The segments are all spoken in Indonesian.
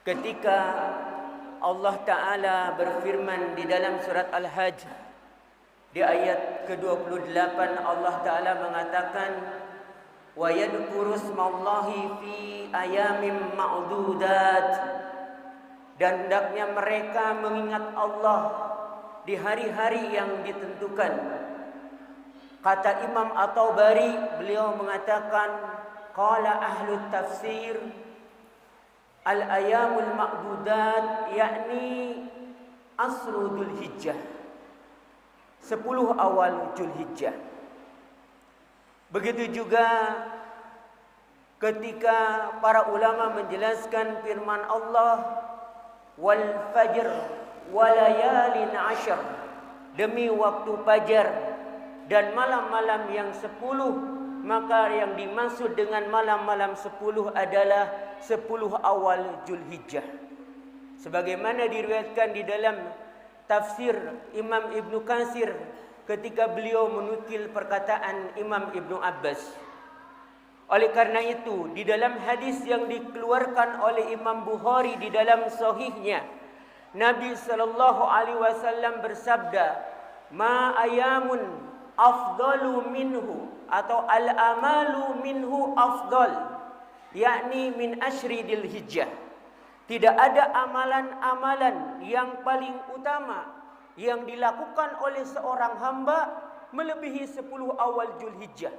ketika Allah Ta'ala berfirman di dalam surat Al-Hajj di ayat ke-28, Allah Ta'ala mengatakan wa yadhkuru ismallahi fi ayamin ma'dudat, dan hendaknya mereka mengingat Allah di hari-hari yang ditentukan. Kata Imam At-Tabari, beliau mengatakan qala ahlu tafsir al-ayamul ma'dudat yakni asru Dzulhijjah, 10 awal Dzulhijjah. Begitu juga ketika para ulama menjelaskan firman Allah wal fajr walayalin ashr, demi waktu fajar dan malam-malam yang 10, maka yang dimaksud dengan malam-malam 10 adalah 10 awal Dzulhijjah. Sebagaimana diriwayatkan di dalam tafsir Imam Ibnu Katsir ketika beliau menukil perkataan Imam Ibnu Abbas. Oleh karena itu, di dalam hadis yang dikeluarkan oleh Imam Bukhari di dalam sahihnya, Nabi sallallahu alaihi wasallam bersabda, "Ma ayamun afdalu minhu," atau al-amalu minhu afdal, yakni min asyri Dzulhijjah. Tidak ada amalan-amalan yang paling utama yang dilakukan oleh seorang hamba melebihi 10 awal Dzulhijjah.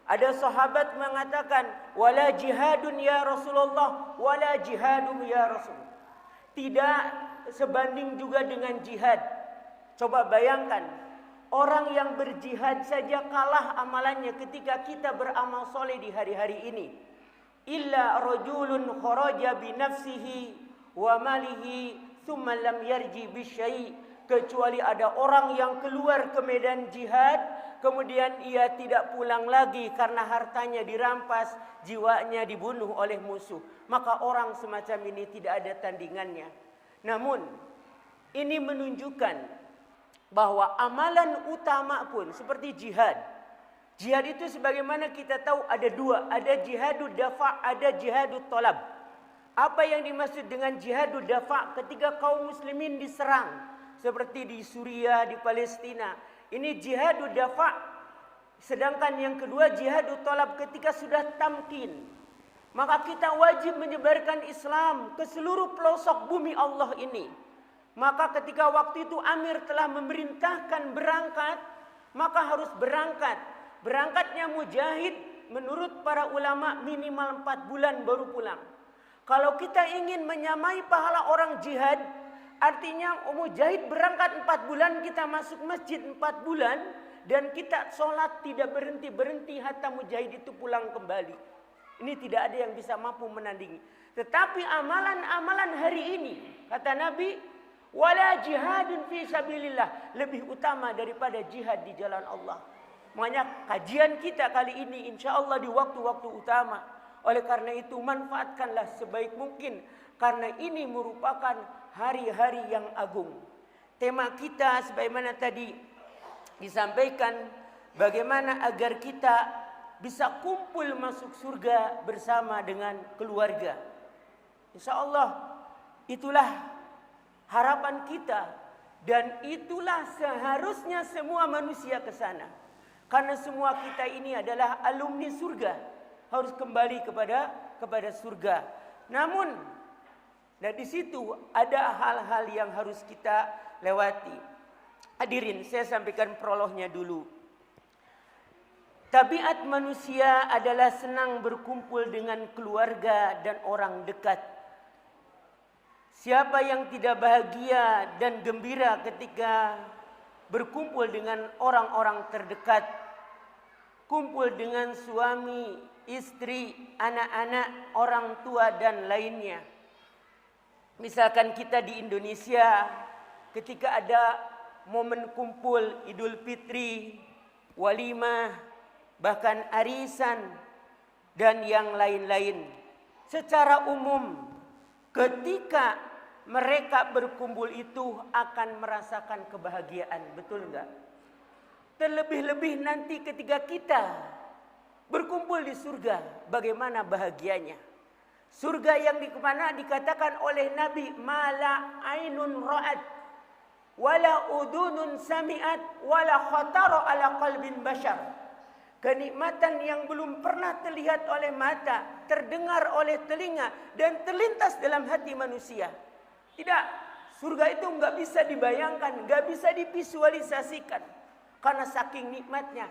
Ada sahabat mengatakan, wala jihadun ya Rasulullah, wala jihadun ya Rasul. Tidak sebanding juga dengan jihad. Coba bayangkan, orang yang berjihad saja kalah amalannya ketika kita beramal soleh di hari-hari ini. Illa rajulun kharaja bi nafsihi wa malihi thumma lam yarji bi syai', kecuali ada orang yang keluar ke medan jihad kemudian ia tidak pulang lagi karena hartanya dirampas, jiwanya dibunuh oleh musuh. Maka orang semacam ini tidak ada tandingannya. Namun ini menunjukkan bahwa amalan utama pun seperti jihad. Jihad itu sebagaimana kita tahu ada dua, ada jihadud dafa', ada jihadud talab. Apa yang dimaksud dengan jihadud dafa'? Ketika kaum muslimin diserang seperti di Suriah, di Palestina, ini jihadud dafa'. Sedangkan yang kedua jihadud talab, ketika sudah tamkin, maka kita wajib menyebarkan Islam ke seluruh pelosok bumi Allah ini. Maka ketika waktu itu Amir telah memerintahkan berangkat, maka harus berangkat. Berangkatnya mujahid menurut para ulama minimal 4 bulan baru pulang. Kalau kita ingin menyamai pahala orang jihad, artinya mujahid berangkat 4 bulan, kita masuk masjid 4 bulan, dan kita sholat tidak berhenti-berhenti hatta mujahid itu pulang kembali. Ini tidak ada yang bisa mampu menandingi. Tetapi amalan-amalan hari ini, kata Nabi, wala jihadun fi sabilillah, lebih utama daripada jihad di jalan Allah. Makanya kajian kita kali ini insya Allah di waktu-waktu utama. Oleh karena itu manfaatkanlah sebaik mungkin, karena ini merupakan hari-hari yang agung. Tema kita sebagaimana tadi disampaikan, bagaimana agar kita bisa kumpul masuk surga bersama dengan keluarga. Insya Allah itulah harapan kita, dan itulah seharusnya semua manusia ke sana. Karena semua kita ini adalah alumni surga, harus kembali kepada surga. Namun, di situ ada hal-hal yang harus kita lewati. Hadirin, saya sampaikan prolognya dulu. Tabiat manusia adalah senang berkumpul dengan keluarga dan orang dekat. Siapa yang tidak bahagia dan gembira ketika berkumpul dengan orang-orang terdekat, kumpul dengan suami, istri, anak-anak, orang tua dan lainnya. Misalkan kita di Indonesia, ketika ada momen kumpul Idul Fitri, walimah, bahkan arisan dan yang lain-lain. Secara umum, ketika mereka berkumpul itu akan merasakan kebahagiaan, betul enggak? Terlebih-lebih nanti ketika kita berkumpul di surga, bagaimana bahagianya. Surga yang di mana dikatakan oleh Nabi, mala ainun ra'at wala udunun sami'at wala khatara ala qalbin bashar. Kenikmatan yang belum pernah terlihat oleh mata, terdengar oleh telinga, dan terlintas dalam hati manusia. Tidak, surga itu nggak bisa dibayangkan, nggak bisa divisualisasikan. Karena saking nikmatnya,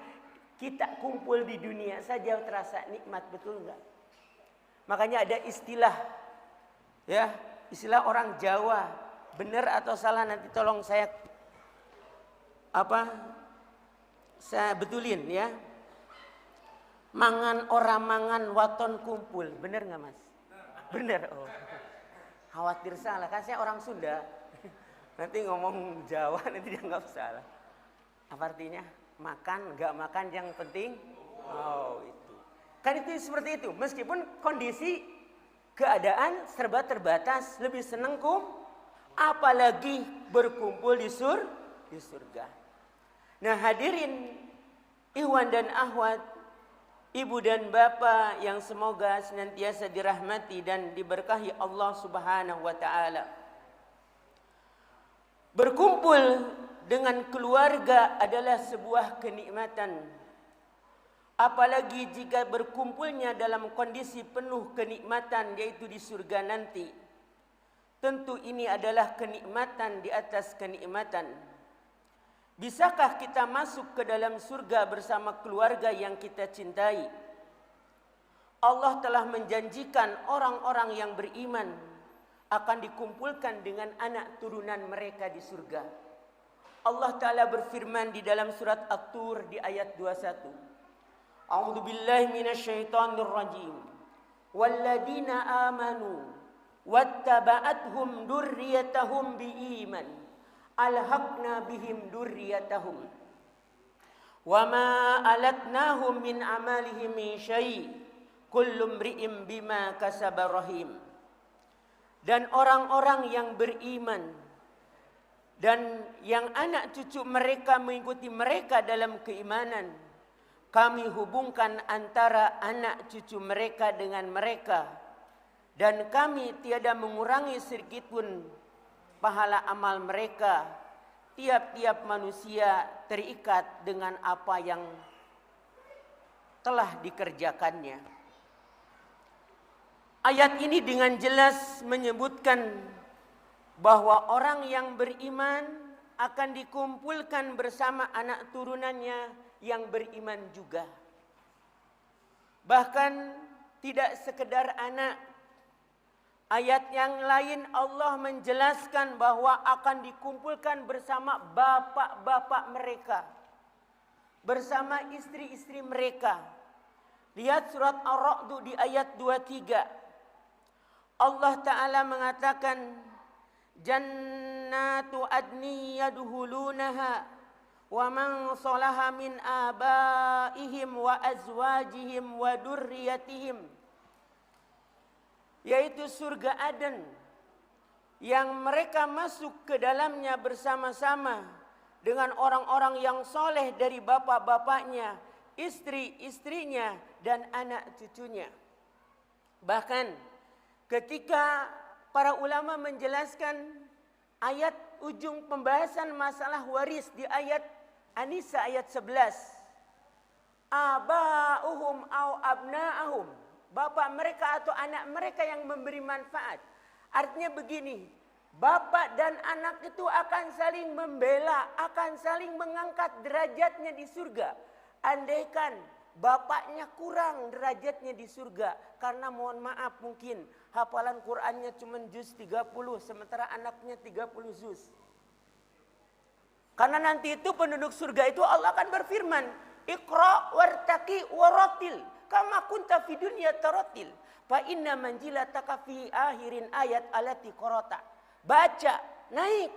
kita kumpul di dunia saja terasa nikmat, betul nggak? Makanya ada istilah, ya, istilah orang Jawa, benar atau salah nanti tolong saya betulin ya. Mangan ora mangan waton kumpul, benar nggak mas? Benar. Oh, khawatir salah, kan saya orang Sunda. Nanti ngomong Jawa nanti dianggap salah. Apa artinya? Makan, nggak makan yang penting. Oh itu. Kan itu seperti itu. Meskipun kondisi keadaan serba terbatas, lebih seneng apalagi berkumpul di surga. Nah hadirin, ikhwan dan akhwat, ibu dan bapak yang semoga senantiasa dirahmati dan diberkahi Allah Subhanahu wa taala. Berkumpul dengan keluarga adalah sebuah kenikmatan. Apalagi jika berkumpulnya dalam kondisi penuh kenikmatan, yaitu di surga nanti. Tentu ini adalah kenikmatan di atas kenikmatan. Bisakah kita masuk ke dalam surga bersama keluarga yang kita cintai? Allah telah menjanjikan orang-orang yang beriman akan dikumpulkan dengan anak turunan mereka di surga. Allah Ta'ala berfirman di dalam surat At-Tur di ayat 21. A'udzu billahi minasyaitonir rajim. Walladzina amanu wattaba'athum dzurriyyatuhum biiman alhaqna bihim dzurriyyatahum wama alatnahum min amalihim min syai' kullu imri'in bima kasaba rahim. Dan orang-orang yang beriman dan yang anak cucu mereka mengikuti mereka dalam keimanan, kami hubungkan antara anak cucu mereka dengan mereka, dan kami tiada mengurangi sedikit pun pahala amal mereka. Tiap-tiap manusia terikat dengan apa yang telah dikerjakannya. Ayat ini dengan jelas menyebutkan bahwa orang yang beriman akan dikumpulkan bersama anak turunannya yang beriman juga. Bahkan tidak sekedar anak. Ayat yang lain Allah menjelaskan bahwa akan dikumpulkan bersama bapak-bapak mereka, bersama istri-istri mereka. Lihat surat Ar-Ra'd di ayat 23. Allah Ta'ala mengatakan, Jannatu adni yadhulunaha wa man salaha min abaihim wa azwajihim wa durriyatihim. Yaitu surga Aden yang mereka masuk ke dalamnya bersama-sama dengan orang-orang yang soleh dari bapak-bapaknya, istri-istrinya, dan anak cucunya. Bahkan ketika para ulama menjelaskan ayat ujung pembahasan masalah waris di ayat An-Nisa ayat 11. Aba'uhum au abna'ahum. Bapak mereka atau anak mereka yang memberi manfaat. Artinya begini, bapak dan anak itu akan saling membela, akan saling mengangkat derajatnya di surga. Andaikan bapaknya kurang derajatnya di surga, karena mohon maaf mungkin hafalan Qur'annya cuma juz 30, sementara anaknya 30 juz. Karena nanti itu penduduk surga itu Allah akan berfirman, Iqra wartaqi waratil kama kunta fi dunya taratil fa inna manjilataka fi akhirin ayat allati qarata. Baca, naik,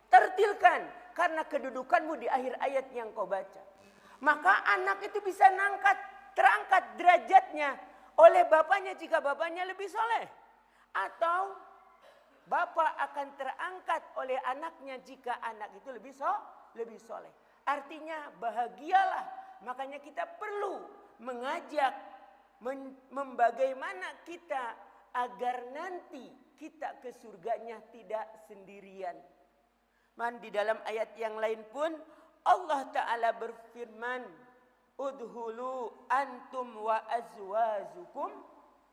tertilkan karena kedudukanmu di akhir ayat yang kau baca. Maka anak itu bisa terangkat derajatnya oleh bapaknya jika bapaknya lebih soleh. Atau bapak akan terangkat oleh anaknya jika anak itu lebih soleh. Artinya bahagialah. Makanya kita perlu mengajak bagaimana kita agar nanti kita ke surganya tidak sendirian. Di dalam ayat yang lain pun Allah Ta'ala berfirman, udhulu antum wa azwajukum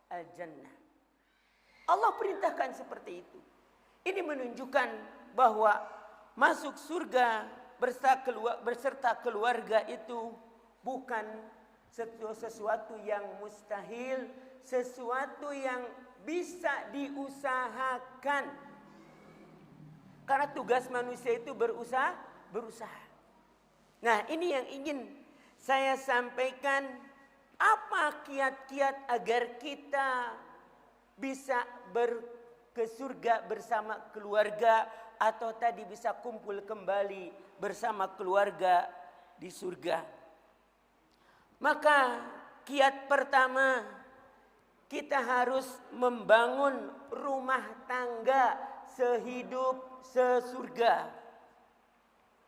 al-jannah. Allah perintahkan seperti itu. Ini menunjukkan bahwa masuk surga berserta keluarga itu bukan sesuatu yang mustahil, sesuatu yang bisa diusahakan. Karena tugas manusia itu berusaha. Nah, ini yang ingin saya sampaikan. Apa kiat-kiat agar kita bisa ke surga bersama keluarga, atau tadi bisa kumpul kembali bersama keluarga di surga. Maka kiat pertama, kita harus membangun rumah tangga sehidup sesurga.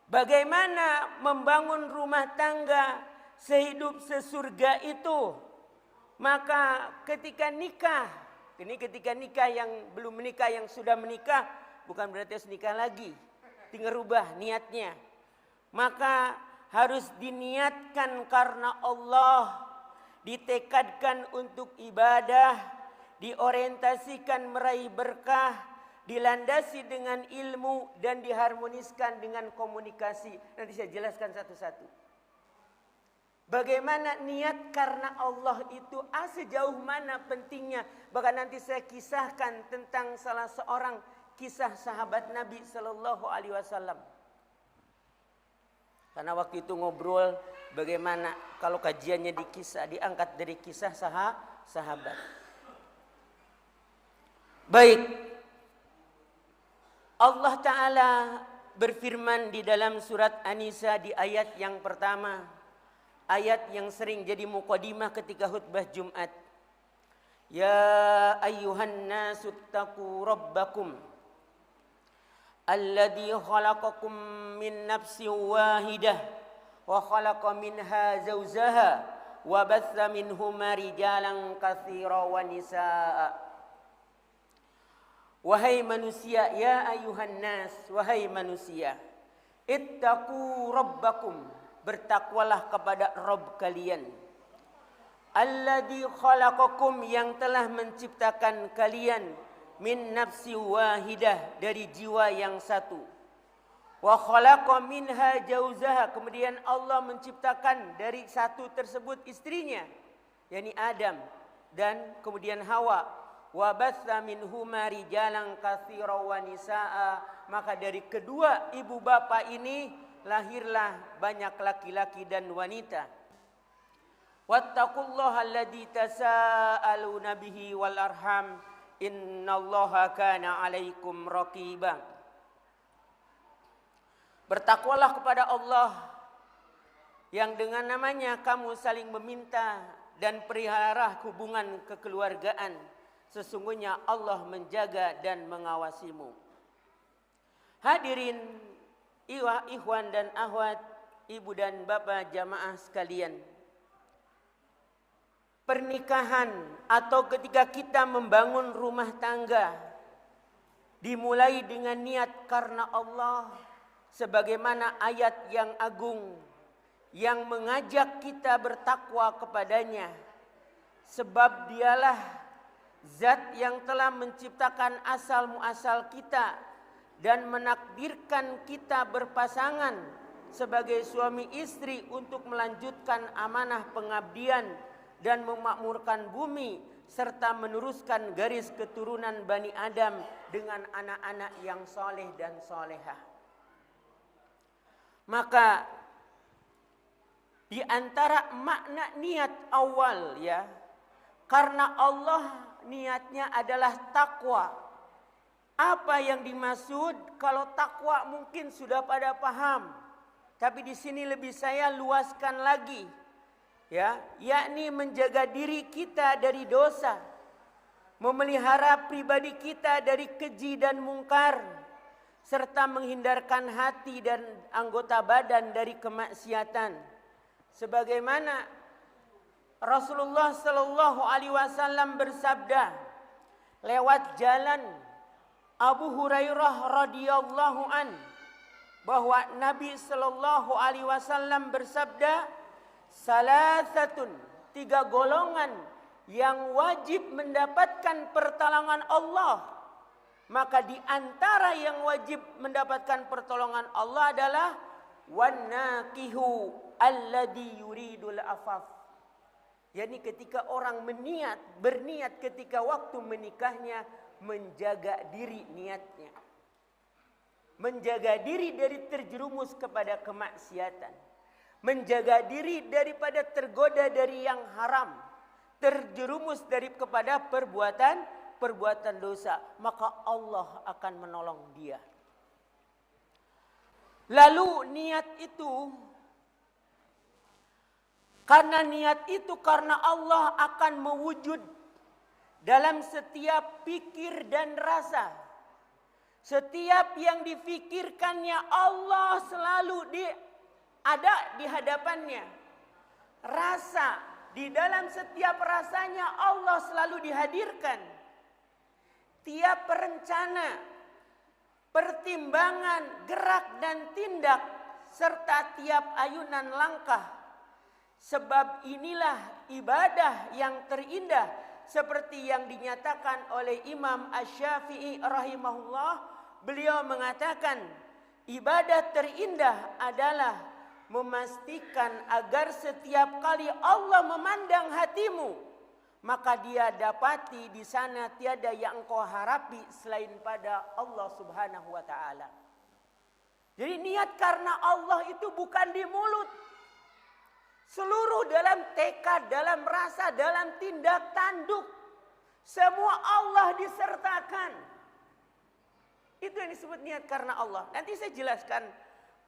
Bagaimana membangun rumah tangga sehidup sesurga itu? Maka ketika nikah, ini ketika nikah, yang belum menikah, yang sudah menikah, bukan berarti harus nikah lagi, tinggal rubah niatnya. Maka harus diniatkan karena Allah, ditekadkan untuk ibadah, diorientasikan meraih berkah, dilandasi dengan ilmu, dan diharmoniskan dengan komunikasi. Nanti saya jelaskan satu-satu. Bagaimana niat karena Allah itu sejauh mana pentingnya. Bahkan nanti saya kisahkan tentang salah seorang kisah sahabat Nabi Sallallahu Alaihi Wasallam. Karena waktu itu ngobrol bagaimana kalau kajiannya diangkat dari kisah sahabat. Baik, Allah Ta'ala berfirman di dalam surat An-Nisa di ayat yang pertama, ayat yang sering jadi muqaddimah ketika khutbah Jumat. Ya ayyuhan nasu taqu rabbakum alladzi khalaqakum min nafsin wahidah wa khalaqa minha zawjaha wa batha minhuma rijalan katsiran wa nisaa. Wahai manusia, ya ayyuhan nas, wahai manusia, ittaqu rabbakum, bertakwalah kepada Rabb kalian. Alladzi khalaqakum, yang telah menciptakan kalian, min nafsi wahidah, dari jiwa yang satu. Wa khalaqa minha jauzaha, kemudian Allah menciptakan dari satu tersebut istrinya, yakni Adam, dan kemudian Hawa. Wa batha minhuma rijalan katsiran wa nisaa, maka dari kedua ibu bapa ini lahirlah banyak laki-laki dan wanita. Wattaqullaha alladzi tasaaluna bihi wal arham innallaha kana 'alaikum raqiba. Bertakwalah kepada Allah yang dengan namanya kamu saling meminta, dan pelihara hubungan kekeluargaan. Sesungguhnya Allah menjaga dan mengawasimu. Hadirin ikhwan dan akhwat, ibu dan bapak jamaah sekalian. Pernikahan atau ketika kita membangun rumah tangga dimulai dengan niat karena Allah, sebagaimana ayat yang agung yang mengajak kita bertakwa kepadanya. Sebab dialah Zat yang telah menciptakan asal muasal kita dan menakdirkan kita berpasangan sebagai suami istri untuk melanjutkan amanah pengabdian dan memakmurkan bumi, serta meneruskan garis keturunan Bani Adam dengan anak-anak yang soleh dan solehah. Maka di antara makna niat awal, ya, karena Allah niatnya adalah takwa. Apa yang dimaksud? Kalau takwa mungkin sudah pada paham, tapi di sini lebih saya luaskan lagi, ya, yakni menjaga diri kita dari dosa, memelihara pribadi kita dari keji dan mungkar, serta menghindarkan hati dan anggota badan dari kemaksiatan. Sebagaimana Rasulullah sallallahu alaihi wasallam bersabda, lewat jalan Abu Hurairah radhiyallahu an bahwa Nabi sallallahu alaihi wasallam bersabda, salasatun, 3 golongan yang wajib mendapatkan pertolongan Allah. Maka di antara yang wajib mendapatkan pertolongan Allah adalah wannakihu alladhi yuridul afaf. Yani ketika orang berniat ketika waktu menikahnya, menjaga diri niatnya. Menjaga diri dari terjerumus kepada kemaksiatan. Menjaga diri daripada tergoda dari yang haram. Terjerumus kepada perbuatan dosa. Maka Allah akan menolong dia. Lalu niat itu, karena Allah akan mewujud dalam setiap pikir dan rasa. Setiap yang difikirkannya Allah selalu ada di hadapannya. Rasa, di dalam setiap rasanya Allah selalu dihadirkan. Tiap rencana, pertimbangan, gerak dan tindak, serta tiap ayunan langkah. Sebab inilah ibadah yang terindah, seperti yang dinyatakan oleh Imam Asy-Syafi'i rahimahullah. Beliau mengatakan, ibadah terindah adalah memastikan agar setiap kali Allah memandang hatimu, maka dia dapati di sana tiada yang engkau harapi selain pada Allah Subhanahu wa taala. Jadi niat karena Allah itu bukan di mulut. Seluruh dalam tekad, dalam rasa, dalam tindak tanduk, semua Allah disertakan. Itu yang disebut niat karena Allah. Nanti saya jelaskan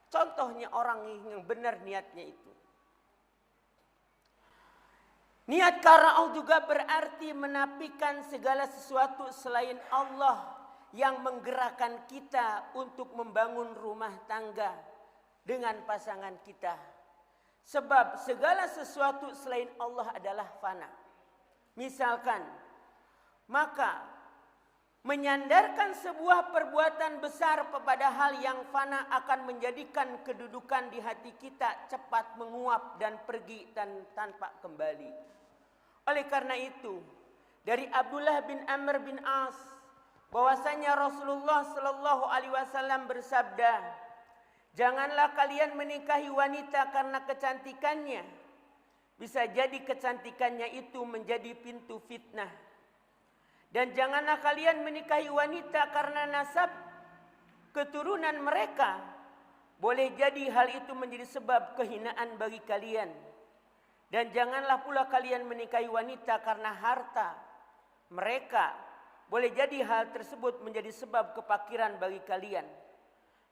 contohnya orang yang benar niatnya itu. Niat karena Allah juga berarti menafikan segala sesuatu selain Allah yang menggerakkan kita untuk membangun rumah tangga dengan pasangan kita. Sebab segala sesuatu selain Allah adalah fana. Misalkan, maka menyandarkan sebuah perbuatan besar kepada hal yang fana akan menjadikan kedudukan di hati kita cepat menguap dan pergi dan tanpa kembali. Oleh karena itu, dari Abdullah bin Amr bin As, bahwasanya Rasulullah sallallahu alaihi wasallam bersabda, janganlah kalian menikahi wanita karena kecantikannya. Bisa jadi kecantikannya itu menjadi pintu fitnah. Dan janganlah kalian menikahi wanita karena nasab keturunan mereka. Boleh jadi hal itu menjadi sebab kehinaan bagi kalian. Dan janganlah pula kalian menikahi wanita karena harta mereka. Boleh jadi hal tersebut menjadi sebab kepakiran bagi kalian.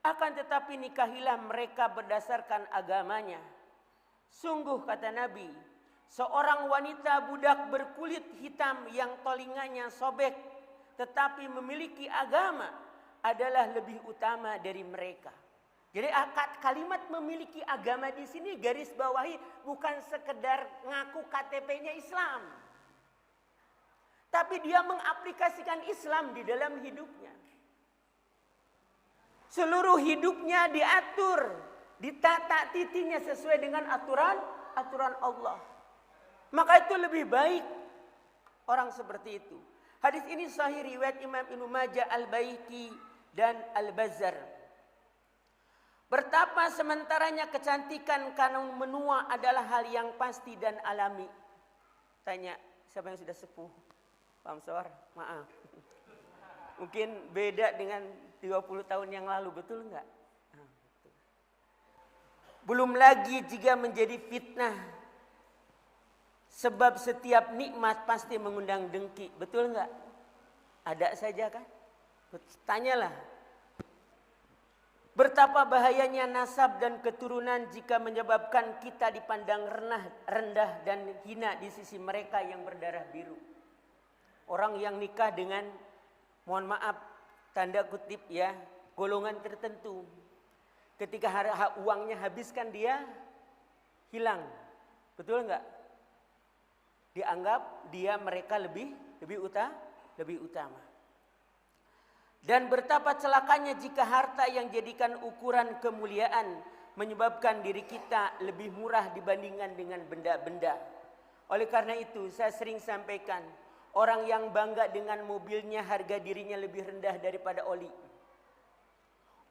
Akan tetapi nikahilah mereka berdasarkan agamanya. Sungguh kata Nabi, seorang wanita budak berkulit hitam yang telinganya sobek tetapi memiliki agama adalah lebih utama dari mereka. Jadi kalimat memiliki agama di sini garis bawahi bukan sekedar ngaku KTP-nya Islam. Tapi dia mengaplikasikan Islam di dalam hidupnya. Seluruh hidupnya diatur, ditata titinya sesuai dengan aturan Allah. Maka itu lebih baik orang seperti itu. Hadis ini sahih riwayat Imam Ibnu Majah, Al-Baihaqi dan Al-Bazzar. Betapa sementaranya kecantikan karena menua adalah hal yang pasti dan alami. Tanya siapa yang sudah sepuh? Pak Amsor, maaf. Mungkin beda dengan 30 tahun yang lalu, betul enggak? Belum lagi jika menjadi fitnah. Sebab setiap nikmat pasti mengundang dengki. Betul enggak? Ada saja kan? Tanyalah. Betapa bahayanya nasab dan keturunan jika menyebabkan kita dipandang rendah dan hina di sisi mereka yang berdarah biru. Orang yang nikah dengan, mohon maaf, tanda kutip ya, golongan tertentu. Ketika uangnya habiskan dia hilang. Betul enggak? Dianggap mereka lebih lebih utama. Dan betapa celakanya jika harta yang jadikan ukuran kemuliaan menyebabkan diri kita lebih murah dibandingkan dengan benda-benda. Oleh karena itu saya sering sampaikan, orang yang bangga dengan mobilnya harga dirinya lebih rendah daripada oli.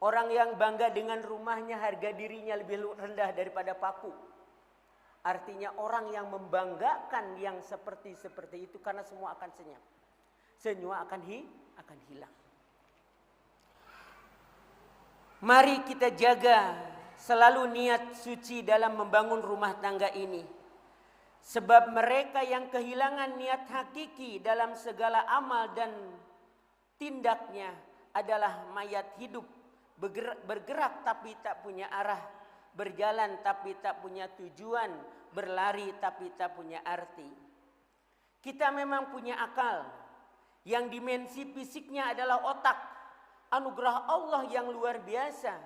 Orang yang bangga dengan rumahnya harga dirinya lebih rendah daripada paku. Artinya orang yang membanggakan yang seperti itu karena semua akan senyap. Semua akan hilang. Mari kita jaga selalu niat suci dalam membangun rumah tangga ini. Sebab mereka yang kehilangan niat hakiki dalam segala amal dan tindaknya adalah mayat hidup. Bergerak tapi tak punya arah. Berjalan tapi tak punya tujuan. Berlari tapi tak punya arti. Kita memang punya akal. Yang dimensi fisiknya adalah otak. Anugerah Allah yang luar biasa.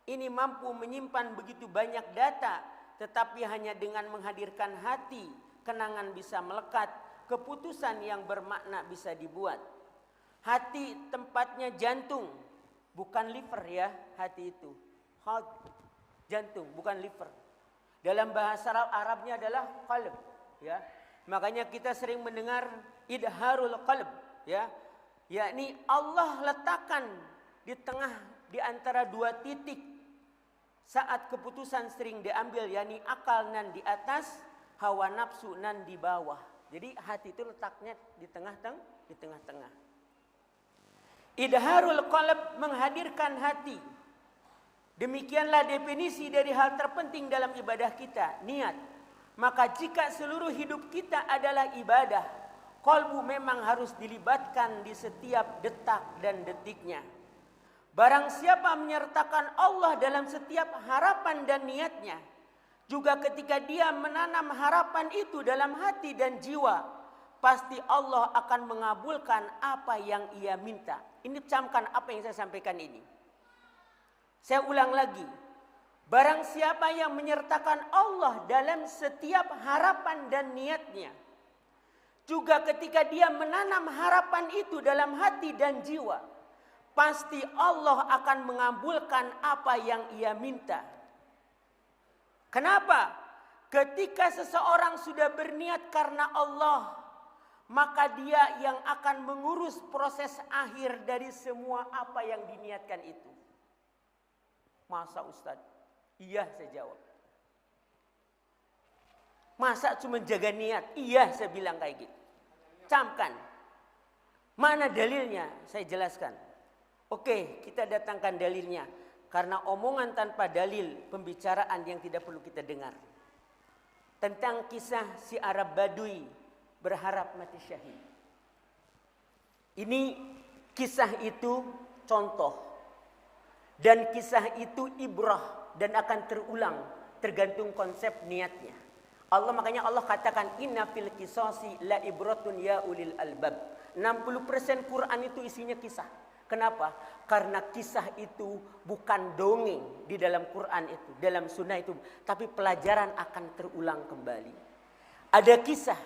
Ini mampu menyimpan begitu banyak data. Tetapi hanya dengan menghadirkan hati, kenangan bisa melekat, keputusan yang bermakna bisa dibuat. Hati tempatnya jantung, bukan liver ya, hati itu. Heart, jantung, bukan liver. Dalam bahasa Arabnya adalah qalb, ya. Makanya kita sering mendengar idharul qalb, ya. Yakni Allah letakkan di antara dua titik saat keputusan sering diambil, yakni akal nan di atas, hawa nafsu nan di bawah. Jadi hati itu letaknya di tengah-tengah. Idharul qalb menghadirkan hati. Demikianlah definisi dari hal terpenting dalam ibadah kita, niat. Maka jika seluruh hidup kita adalah ibadah, qalbu memang harus dilibatkan di setiap detak dan detiknya. Barang siapa menyertakan Allah dalam setiap harapan dan niatnya, juga ketika dia menanam harapan itu dalam hati dan jiwa, pasti Allah akan mengabulkan apa yang ia minta. Ini camkan apa yang saya sampaikan ini. Saya ulang lagi. Barang siapa yang menyertakan Allah dalam setiap harapan dan niatnya, juga ketika dia menanam harapan itu dalam hati dan jiwa, pasti Allah akan mengabulkan apa yang ia minta. Kenapa? Ketika seseorang sudah berniat karena Allah, maka dia yang akan mengurus proses akhir dari semua apa yang diniatkan itu. Masa Ustaz? Iya, saya jawab. Masa cuma jaga niat? Iya, saya bilang kayak gitu. Camkan. Mana dalilnya? Saya jelaskan. Oke, kita datangkan dalilnya. Karena omongan tanpa dalil, pembicaraan yang tidak perlu kita dengar. Tentang kisah si Arab Badui berharap mati syahid. Ini kisah itu contoh. Dan kisah itu ibrah dan akan terulang tergantung konsep niatnya. Makanya Allah katakan inna fil qisasi la ibratun ya ulil albab. 60% Quran itu isinya kisah. Kenapa? Karena kisah itu bukan dongeng di dalam Quran itu, dalam sunnah itu, tapi pelajaran akan terulang kembali. Ada kisah,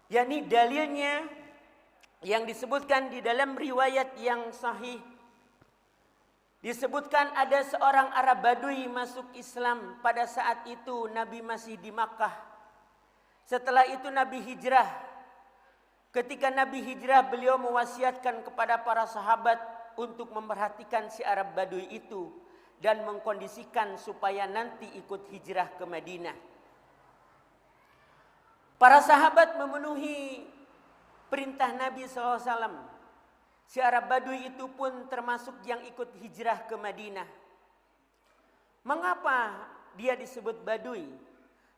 yakni dalilnya yang disebutkan di dalam riwayat yang sahih. Disebutkan ada seorang Arab Badui masuk Islam pada saat itu Nabi masih di Makkah. Setelah itu Nabi hijrah. Ketika Nabi hijrah, beliau mewasiatkan kepada para sahabat untuk memperhatikan si Arab Badui itu dan mengkondisikan supaya nanti ikut hijrah ke Madinah. Para sahabat memenuhi perintah Nabi SAW. Si Arab Badui itu pun termasuk yang ikut hijrah ke Madinah. Mengapa dia disebut Badui?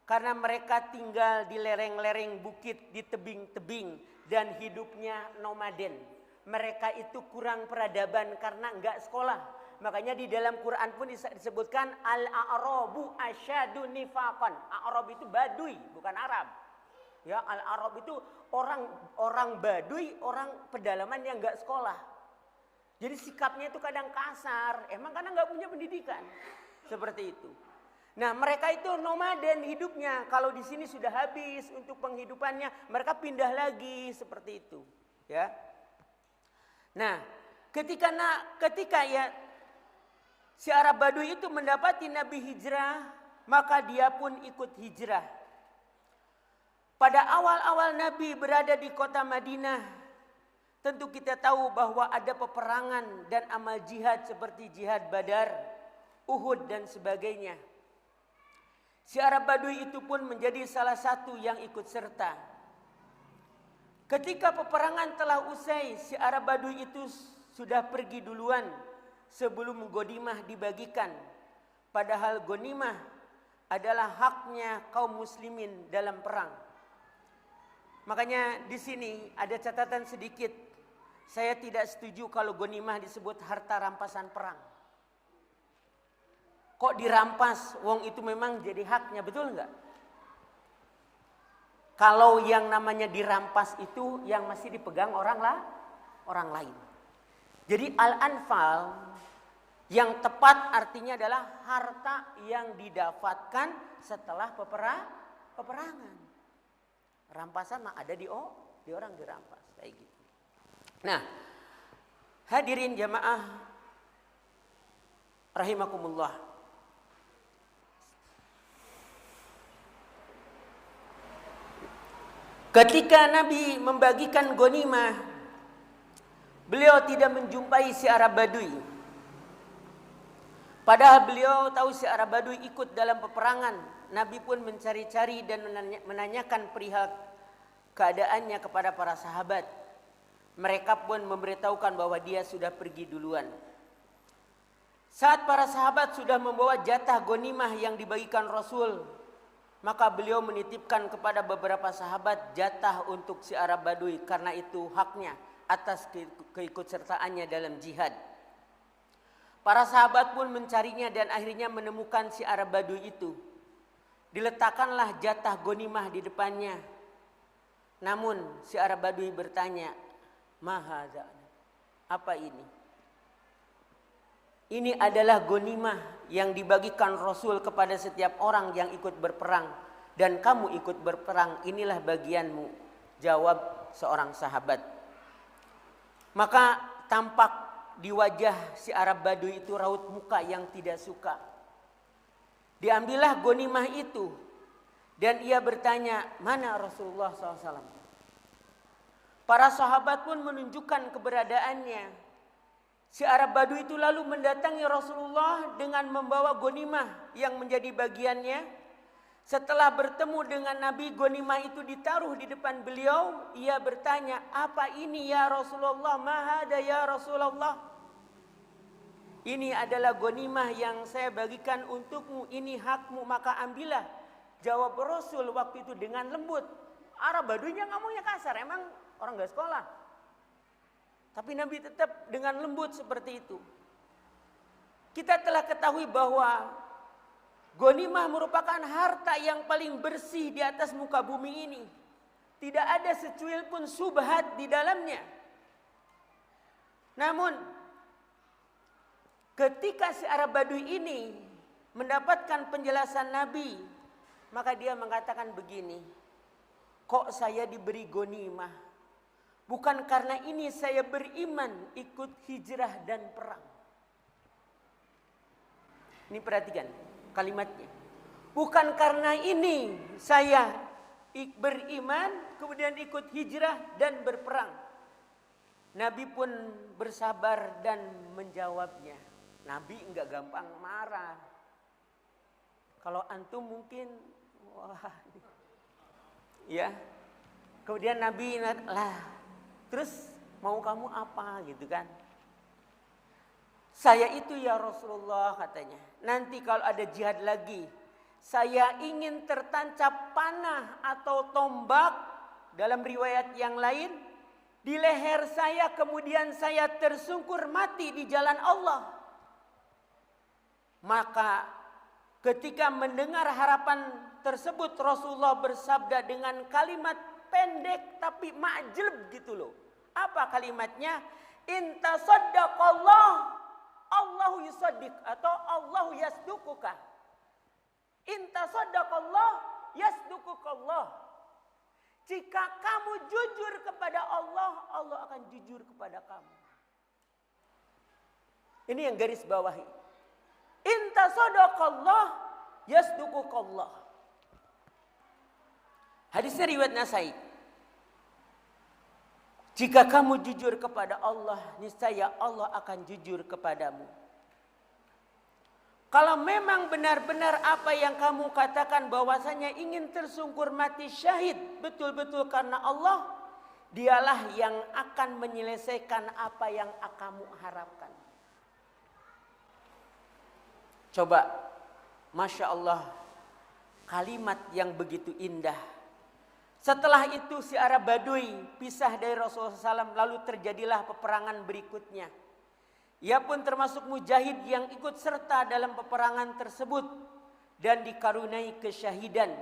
Karena mereka tinggal di lereng-lereng bukit, di tebing-tebing, dan hidupnya nomaden. Mereka itu kurang peradaban karena enggak sekolah. Makanya di dalam Quran pun disebutkan al-a'rabu asyadu nifaqan. A'rab itu Badui, bukan Arab. Ya, al-Arab itu orang Badui, orang pedalaman yang enggak sekolah. Jadi sikapnya itu kadang kasar, emang karena enggak punya pendidikan. Seperti itu. Nah, mereka itu nomaden hidupnya. Kalau di sini sudah habis untuk penghidupannya, mereka pindah lagi seperti itu. Ya. Nah, ketika ya si Arab Badui itu mendapati Nabi hijrah, maka dia pun ikut hijrah. Pada awal-awal Nabi berada di kota Madinah, tentu kita tahu bahwa ada peperangan dan amal jihad seperti jihad Badar, Uhud dan sebagainya. Si Arab Badui itu pun menjadi salah satu yang ikut serta. Ketika peperangan telah usai, si Arab Badui itu sudah pergi duluan sebelum gonimah dibagikan. Padahal gonimah adalah haknya kaum muslimin dalam perang. Makanya di sini ada catatan sedikit. Saya tidak setuju kalau gonimah disebut harta rampasan perang. Kok dirampas? Wong itu memang jadi haknya, betul enggak? Kalau yang namanya dirampas itu yang masih dipegang orang lain. Jadi al-anfal yang tepat artinya adalah harta yang didapatkan setelah peperangan. Rampasan mah ada di orang dirampas kayak gitu. Nah, hadirin jamaah rahimakumullah. Ketika Nabi membagikan gonimah, beliau tidak menjumpai si Arab Badui. Padahal beliau tahu si Arab Badui ikut dalam peperangan. Nabi pun mencari-cari dan menanyakan perihal keadaannya kepada para sahabat. Mereka pun memberitahukan bahwa dia sudah pergi duluan. Saat para sahabat sudah membawa jatah gonimah yang dibagikan Rasul, maka beliau menitipkan kepada beberapa sahabat jatah untuk si Arab Badui karena itu haknya atas keikutsertaannya dalam jihad. Para sahabat pun mencarinya dan akhirnya menemukan si Arab Badui itu. Diletakkanlah jatah gonimah di depannya. Namun si Arab Badui bertanya, "Mahadza?" Apa ini? Ini adalah gonimah yang dibagikan Rasul kepada setiap orang yang ikut berperang. Dan kamu ikut berperang, inilah bagianmu. Jawab seorang sahabat. Maka tampak di wajah si Arab Badui itu raut muka yang tidak suka. Diambillah gonimah itu. Dan ia bertanya, "Mana Rasulullah SAW?" Para sahabat pun menunjukkan keberadaannya. Si Arab Badui itu lalu mendatangi Rasulullah dengan membawa gonimah yang menjadi bagiannya. Setelah bertemu dengan Nabi, gonimah itu ditaruh di depan beliau. Ia bertanya, "Apa ini ya Rasulullah? Mahada ya Rasulullah?" "Ini adalah gonimah yang saya bagikan untukmu. Ini hakmu, maka ambillah." Jawab Rasul waktu itu dengan lembut. Arab Baduinya ngomongnya kasar, emang orang gak sekolah. Tapi Nabi tetap dengan lembut seperti itu. Kita telah ketahui bahwa gonimah merupakan harta yang paling bersih di atas muka bumi ini. Tidak ada secuil pun subhat di dalamnya. Namun ketika si Arab Badui ini mendapatkan penjelasan Nabi, maka dia mengatakan begini, "Kok saya diberi gonimah? Bukan karena ini saya beriman, ikut hijrah dan perang." Ini perhatikan kalimatnya. Bukan karena ini saya beriman, kemudian ikut hijrah dan berperang. Nabi pun bersabar dan menjawabnya. Nabi enggak gampang marah. Kalau antum mungkin, wah, ya. Kemudian Nabi terus mau kamu apa gitu kan? "Saya itu ya Rasulullah," katanya, "nanti kalau ada jihad lagi, saya ingin tertancap panah atau tombak," dalam riwayat yang lain, "di leher saya, kemudian saya tersungkur mati di jalan Allah." Maka ketika mendengar harapan tersebut, Rasulullah bersabda dengan kalimat pendek tapi majlub gitu loh. Apa kalimatnya? "In tasaddaqallah, Allahu yusaddiq," atau Allahu yasduquka. "In tasaddaqallah, yasduqukallah." Jika kamu jujur kepada kepada Allah, Allah akan jujur kepada kamu. Ini yang garis bawahi. In tasadaqallah yasduqukallah. Hadisnya riwayat Nasai. Jika kamu jujur kepada Allah, niscaya Allah akan jujur kepadamu. Kalau memang benar-benar apa yang kamu katakan bahwasanya ingin tersungkur mati syahid betul-betul karena Allah, dialah yang akan menyelesaikan apa yang kamu harapkan. Coba, Masya Allah, kalimat yang begitu indah. Setelah itu si Arab Badui pisah dari Rasulullah SAW, lalu terjadilah peperangan berikutnya. Ia pun termasuk mujahid yang ikut serta dalam peperangan tersebut dan dikaruniai kesyahidan.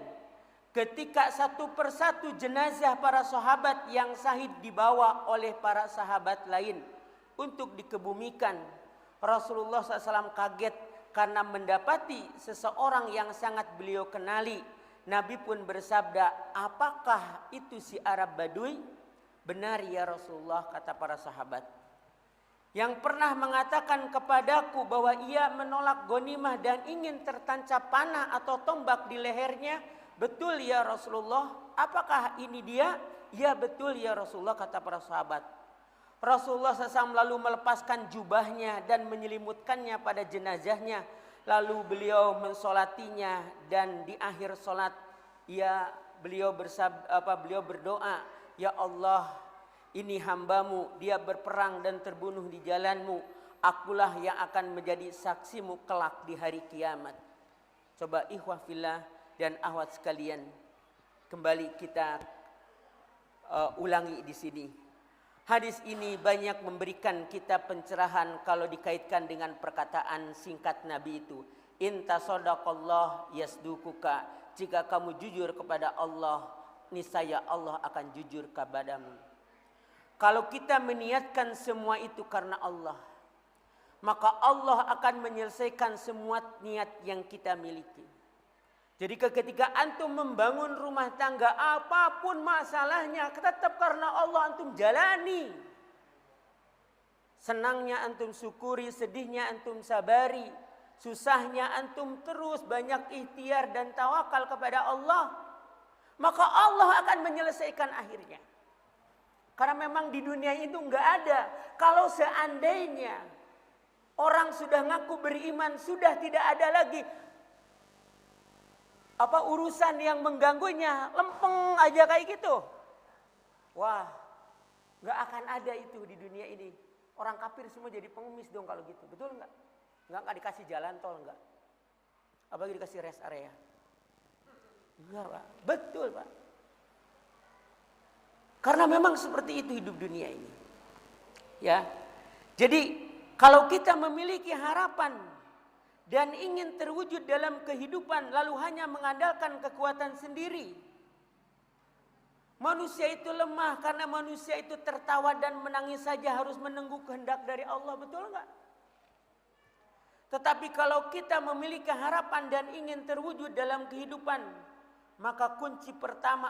Ketika satu persatu jenazah para sahabat yang syahid dibawa oleh para sahabat lain untuk dikebumikan, Rasulullah SAW kaget karena mendapati seseorang yang sangat beliau kenali. Nabi pun bersabda, apakah itu si Arab Badui? Benar ya Rasulullah, kata para sahabat. Yang pernah mengatakan kepadaku bahwa ia menolak ghanimah dan ingin tertancap panah atau tombak di lehernya. Betul ya Rasulullah, apakah ini dia? Ya betul ya Rasulullah, kata para sahabat. Rasulullah SAW lalu melepaskan jubahnya dan menyelimutkannya pada jenazahnya. Lalu beliau mensolatinya dan di akhir solat beliau berdoa, ya Allah, ini hambamu, dia berperang dan terbunuh di jalanmu. Akulah yang akan menjadi saksimu kelak di hari kiamat. Coba ikhwah fillah dan akhwat sekalian, kembali kita ulangi di sini. Hadis ini banyak memberikan kita pencerahan kalau dikaitkan dengan perkataan singkat Nabi itu. In tasadaqallah yasduquka. Jika kamu jujur kepada Allah, niscaya Allah akan jujur kepadamu. Kalau kita meniatkan semua itu karena Allah, maka Allah akan menyelesaikan semua niat yang kita miliki. Jadi ketika antum membangun rumah tangga, apapun masalahnya, tetap karena Allah antum jalani. Senangnya antum syukuri, sedihnya antum sabari, susahnya antum terus banyak ikhtiar dan tawakal kepada Allah, maka Allah akan menyelesaikan akhirnya. Karena memang di dunia itu enggak ada. Kalau seandainya orang sudah ngaku beriman, sudah tidak ada lagi urusan yang mengganggunya, lempeng aja kayak gitu. Wah, enggak akan ada itu di dunia ini. Orang kafir semua jadi pengemis dong kalau gitu. Betul enggak? Enggak dikasih jalan tol enggak? Apalagi dikasih rest area. Enggak, Pak. Betul, Pak. Karena memang seperti itu hidup dunia ini. Ya. Jadi kalau kita memiliki harapan dan ingin terwujud dalam kehidupan lalu hanya mengandalkan kekuatan sendiri, manusia itu lemah karena manusia itu tertawa dan menangis saja harus menunggu kehendak dari Allah. Betul enggak? Tetapi kalau kita memiliki harapan dan ingin terwujud dalam kehidupan, maka kunci pertama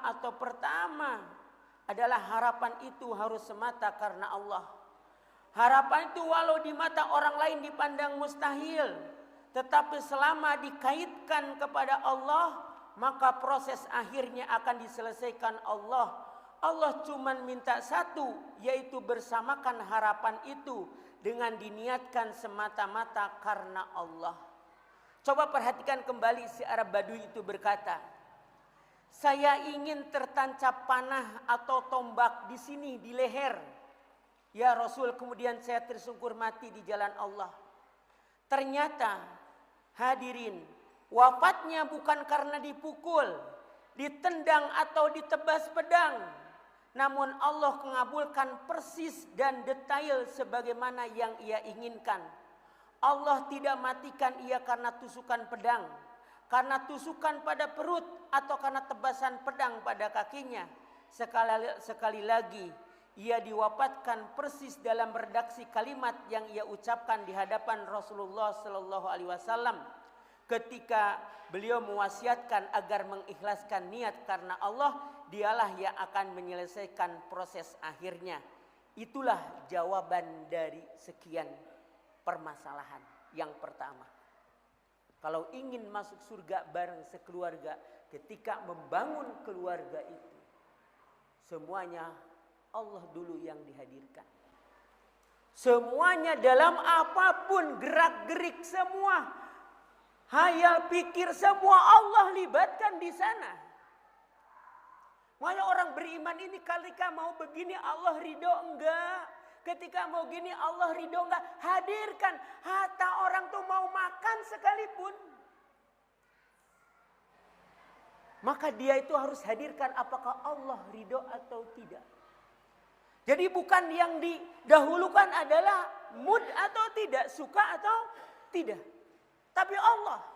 adalah harapan itu harus semata karena Allah. Harapan itu walau di mata orang lain dipandang mustahil, tetapi selama dikaitkan kepada Allah, maka proses akhirnya akan diselesaikan Allah. Allah cuma minta satu, yaitu bersamakan harapan itu dengan diniatkan semata-mata karena Allah. Coba perhatikan kembali si Arab Badui itu berkata, saya ingin tertancap panah atau tombak di sini di leher. Ya Rasul, kemudian saya tersungkur mati di jalan Allah. Ternyata hadirin, wafatnya bukan karena dipukul, ditendang atau ditebas pedang. Namun Allah mengabulkan persis dan detail sebagaimana yang ia inginkan. Allah tidak matikan ia karena tusukan pedang, karena tusukan pada perut atau karena tebasan pedang pada kakinya. Sekali lagi ia diwafatkan persis dalam redaksi kalimat yang ia ucapkan di hadapan Rasulullah sallallahu alaihi wasallam. ketika beliau mewasiatkan agar mengikhlaskan niat karena Allah, dialah yang akan menyelesaikan proses akhirnya. Itulah jawaban dari sekian permasalahan. Yang pertama, kalau ingin masuk surga bareng sekeluarga, ketika membangun keluarga itu, semuanya Allah dulu yang dihadirkan. Semuanya dalam apapun gerak-gerik semua, hayal pikir semua Allah libatkan di sana. Makanya orang beriman ini ketika mau begini Allah ridho enggak. Ketika mau gini Allah ridho enggak. Hadirkan. Hatta orang tuh mau makan sekalipun, maka dia itu harus hadirkan apakah Allah ridho atau tidak. Jadi bukan yang didahulukan adalah mood atau tidak, suka atau tidak. Tapi Allah.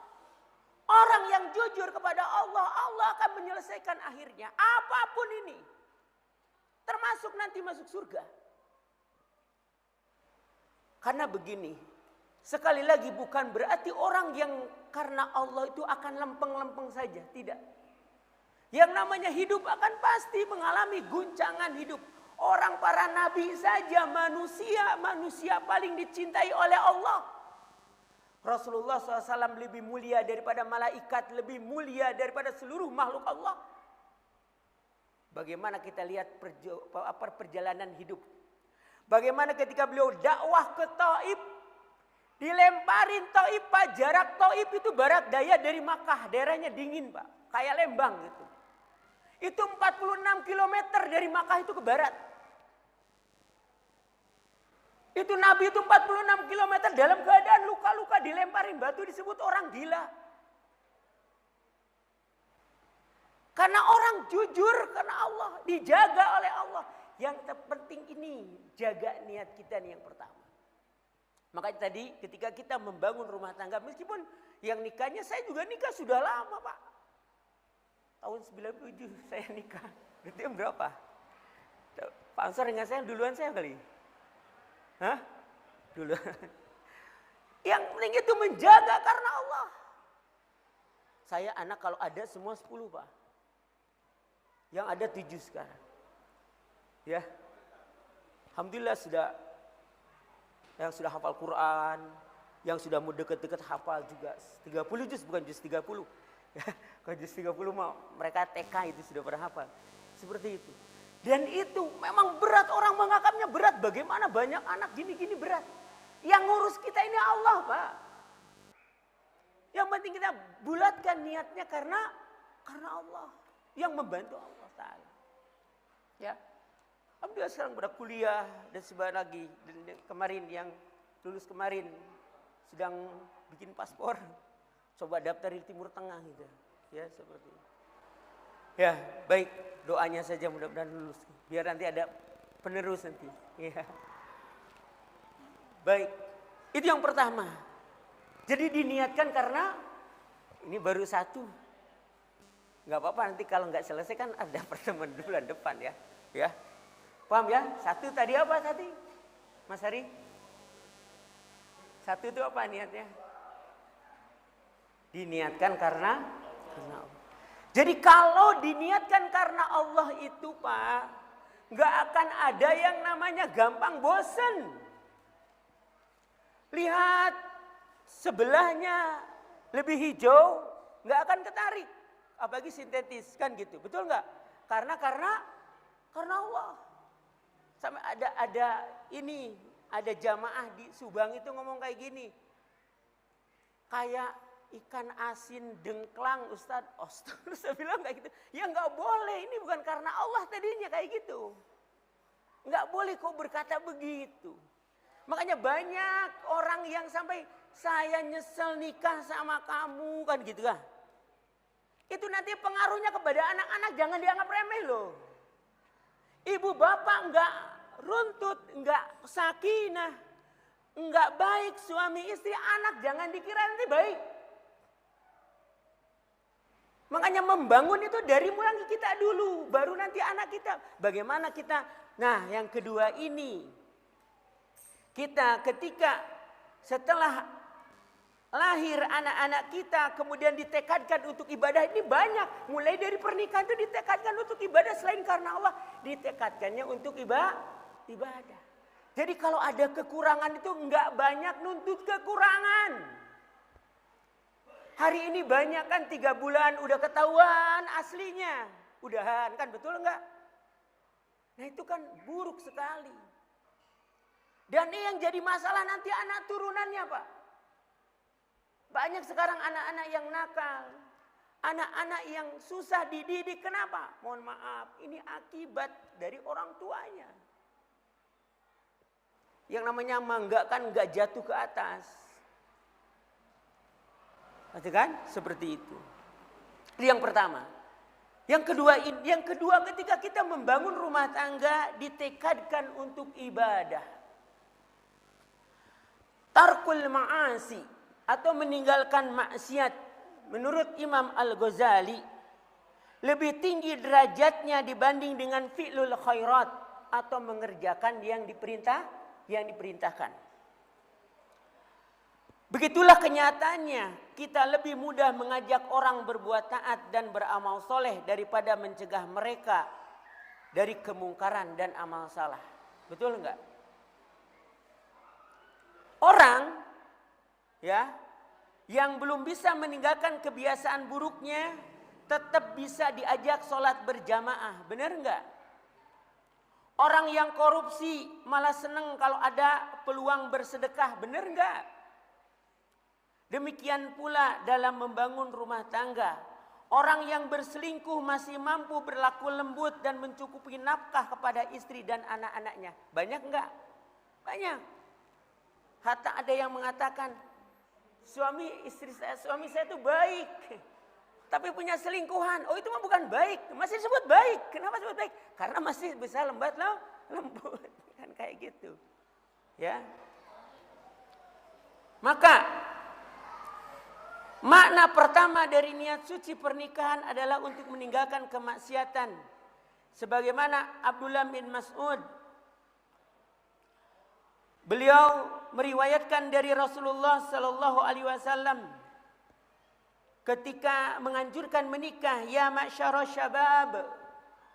Orang yang jujur kepada Allah, Allah akan menyelesaikan akhirnya. Apapun ini. Termasuk nanti masuk surga. Karena begini. Sekali lagi bukan berarti orang yang karena Allah itu akan lempeng-lempeng saja. Tidak. Yang namanya hidup akan pasti mengalami guncangan hidup. Orang para nabi saja manusia paling dicintai oleh Allah. Rasulullah SAW lebih mulia daripada malaikat, lebih mulia daripada seluruh makhluk Allah. Bagaimana kita lihat perjalanan hidup. Bagaimana ketika beliau dakwah ke Taif, dilemparin Taif, Pak. Jarak Taif itu barat daya dari Makkah, daerahnya dingin, Pak. Kayak Lembang gitu. Itu 46 km dari Makkah itu ke barat. Itu Nabi itu 46 km dalam keadaan luka-luka, dilemparin batu, disebut orang gila. Karena orang jujur karena Allah, dijaga oleh Allah. Yang terpenting ini, jaga niat kita nih yang pertama. Makanya tadi ketika kita membangun rumah tangga, meskipun yang nikahnya, saya juga nikah sudah lama, Pak. Tahun 97 saya nikah. Berarti yang berapa? Pak Ansar dengan saya duluan saya kali. Hah? Dulu. Yang penting itu menjaga karena Allah. Saya anak kalau ada semua 10, Pak. Yang ada 7 sekarang. Ya. Alhamdulillah yang sudah hafal Quran, yang sudah mau deket-deket hafal juga 30 juz, bukan juz 30. Ya, kalau juz 30 mau mereka TK itu sudah pada hafal. Seperti itu. Dan itu memang berat, orang menganggapnya berat. Bagaimana banyak anak gini-gini berat. Yang ngurus kita ini Allah, Pak. Yang penting kita bulatkan niatnya karena Allah. Yang membantu Allah Ta'ala. Ya. Alhamdulillah sekarang pada kuliah dan sebentar lagi. Dan kemarin yang lulus kemarin sedang bikin paspor. Coba daftar di Timur Tengah gitu. Ya, seperti itu. Ya, baik, doanya saja mudah-mudahan lulus. Biar nanti ada penerus nanti. Ya. Baik, itu yang pertama. Jadi diniatkan karena ini baru satu. Gak apa-apa nanti kalau gak selesai kan ada pertemuan bulan depan ya. Ya, paham ya? Satu tadi apa tadi? Mas Hari? Satu itu apa niatnya? Diniatkan karena Allah. Jadi kalau diniatkan karena Allah itu, Pak, nggak akan ada yang namanya gampang bosen. Lihat sebelahnya lebih hijau, nggak akan ketarik. Apalagi sintetis kan gitu, betul nggak? Karena Allah. Sampai ada jamaah di Subang itu ngomong kayak gini, kayak ikan asin dengklang Ustadz. Terus saya bilang kayak gitu. Ya nggak boleh, ini bukan karena Allah tadinya kayak gitu. Nggak boleh kok berkata begitu. Makanya banyak orang yang sampai saya nyesel nikah sama kamu kan gitu kan. Itu nanti pengaruhnya kepada anak-anak jangan dianggap remeh loh. Ibu bapak nggak runtut, nggak sakinah, nggak baik suami istri, anak jangan dikira nanti baik. Makanya membangun itu dari mulai kita dulu, baru nanti anak kita. Bagaimana kita? Nah, yang kedua ini, kita ketika setelah lahir anak-anak kita kemudian ditekadkan untuk ibadah ini banyak. Mulai dari pernikahan itu ditekadkan untuk ibadah selain karena Allah, ditekadkannya untuk ibadah. Jadi kalau ada kekurangan itu enggak banyak nuntut kekurangan. Hari ini banyak kan 3 bulan udah ketahuan aslinya. Udahan kan, betul enggak? Nah itu kan buruk sekali. Dan ini yang jadi masalah nanti anak turunannya Pak. Banyak sekarang anak-anak yang nakal. Anak-anak yang susah dididik. Kenapa? Mohon maaf, ini akibat dari orang tuanya. Yang namanya mangga kan enggak jatuh ke atas. Pasti kan? Seperti itu. Itu yang pertama. Yang kedua ketika kita membangun rumah tangga ditekadkan untuk ibadah. Tarkul ma'asi atau meninggalkan maksiat menurut Imam Al-Ghazali lebih tinggi derajatnya dibanding dengan fi'lul khairat atau mengerjakan yang diperintahkan. Begitulah kenyataannya, kita lebih mudah mengajak orang berbuat taat dan beramal soleh daripada mencegah mereka dari kemungkaran dan amal salah. Betul enggak? Orang ya yang belum bisa meninggalkan kebiasaan buruknya tetap bisa diajak sholat berjamaah. Benar enggak? Orang yang korupsi malah senang kalau ada peluang bersedekah. Benar enggak? Demikian pula dalam membangun rumah tangga. Orang yang berselingkuh masih mampu berlaku lembut dan mencukupi nafkah kepada istri dan anak-anaknya. Banyak enggak? Banyak. Hatta ada yang mengatakan, suami saya itu baik. Tapi punya selingkuhan. Oh itu mah bukan baik. Masih disebut baik. Kenapa disebut baik? Karena masih bisa lembut. Kan kayak gitu. Ya. Maka makna pertama dari niat suci pernikahan adalah untuk meninggalkan kemaksiatan. Sebagaimana Abdullah bin Mas'ud, beliau meriwayatkan dari Rasulullah sallallahu alaihi wasallam ketika menganjurkan menikah, ya ma'syarasy syabab,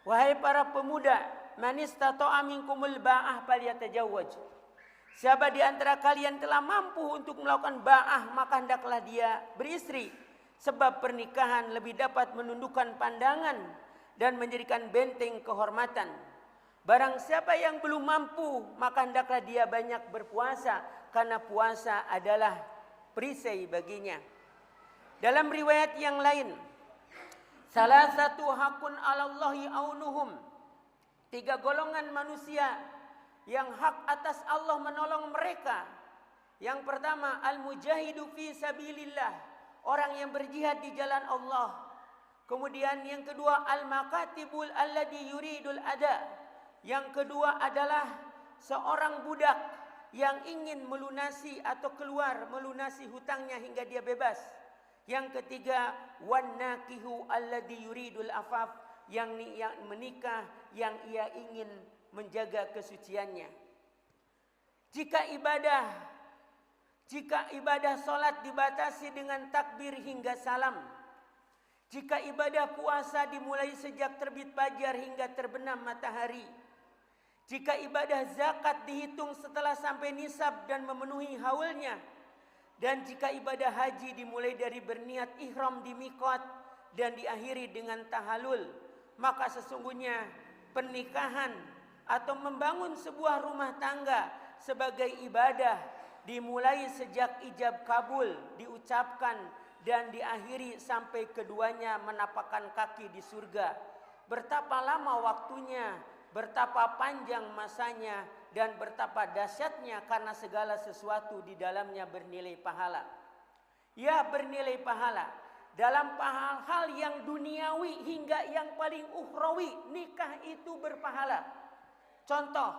wahai para pemuda, man istata'a minkumul ba'ah falyatajawwaj. Siapa di antara kalian telah mampu untuk melakukan ba'ah, maka hendaklah dia beristri. Sebab pernikahan lebih dapat menundukkan pandangan dan menjadikan benteng kehormatan. Barang siapa yang belum mampu, maka hendaklah dia banyak berpuasa, karena puasa adalah perisai baginya. Dalam riwayat yang lain, salah satu hakun 'alallahi aunuhum, 3 golongan manusia yang hak atas Allah menolong mereka. Yang pertama, al-mujahidu fi sabilillah, orang yang berjihad di jalan Allah. Kemudian yang kedua, al-makatibul alladhi yuridul ada. Yang kedua adalah seorang budak yang ingin melunasi atau keluar melunasi hutangnya hingga dia bebas. Yang ketiga, wan nakihu alladhi yuridul afaf, yang menikah yang ia ingin menjaga kesuciannya. Jika ibadah salat dibatasi dengan takbir hingga salam, jika ibadah puasa dimulai sejak terbit fajar hingga terbenam matahari, jika ibadah zakat dihitung setelah sampai nisab dan memenuhi haulnya, dan jika ibadah haji dimulai dari berniat ihram di miqat dan diakhiri dengan tahalul, maka sesungguhnya pernikahan atau membangun sebuah rumah tangga sebagai ibadah dimulai sejak ijab kabul diucapkan dan diakhiri sampai keduanya menapakkan kaki di surga. Betapa lama waktunya, betapa panjang masanya, dan betapa dahsyatnya karena segala sesuatu di dalamnya bernilai pahala. Ya, bernilai pahala dalam hal yang duniawi hingga yang paling ukhrawi, nikah itu berpahala. Contoh,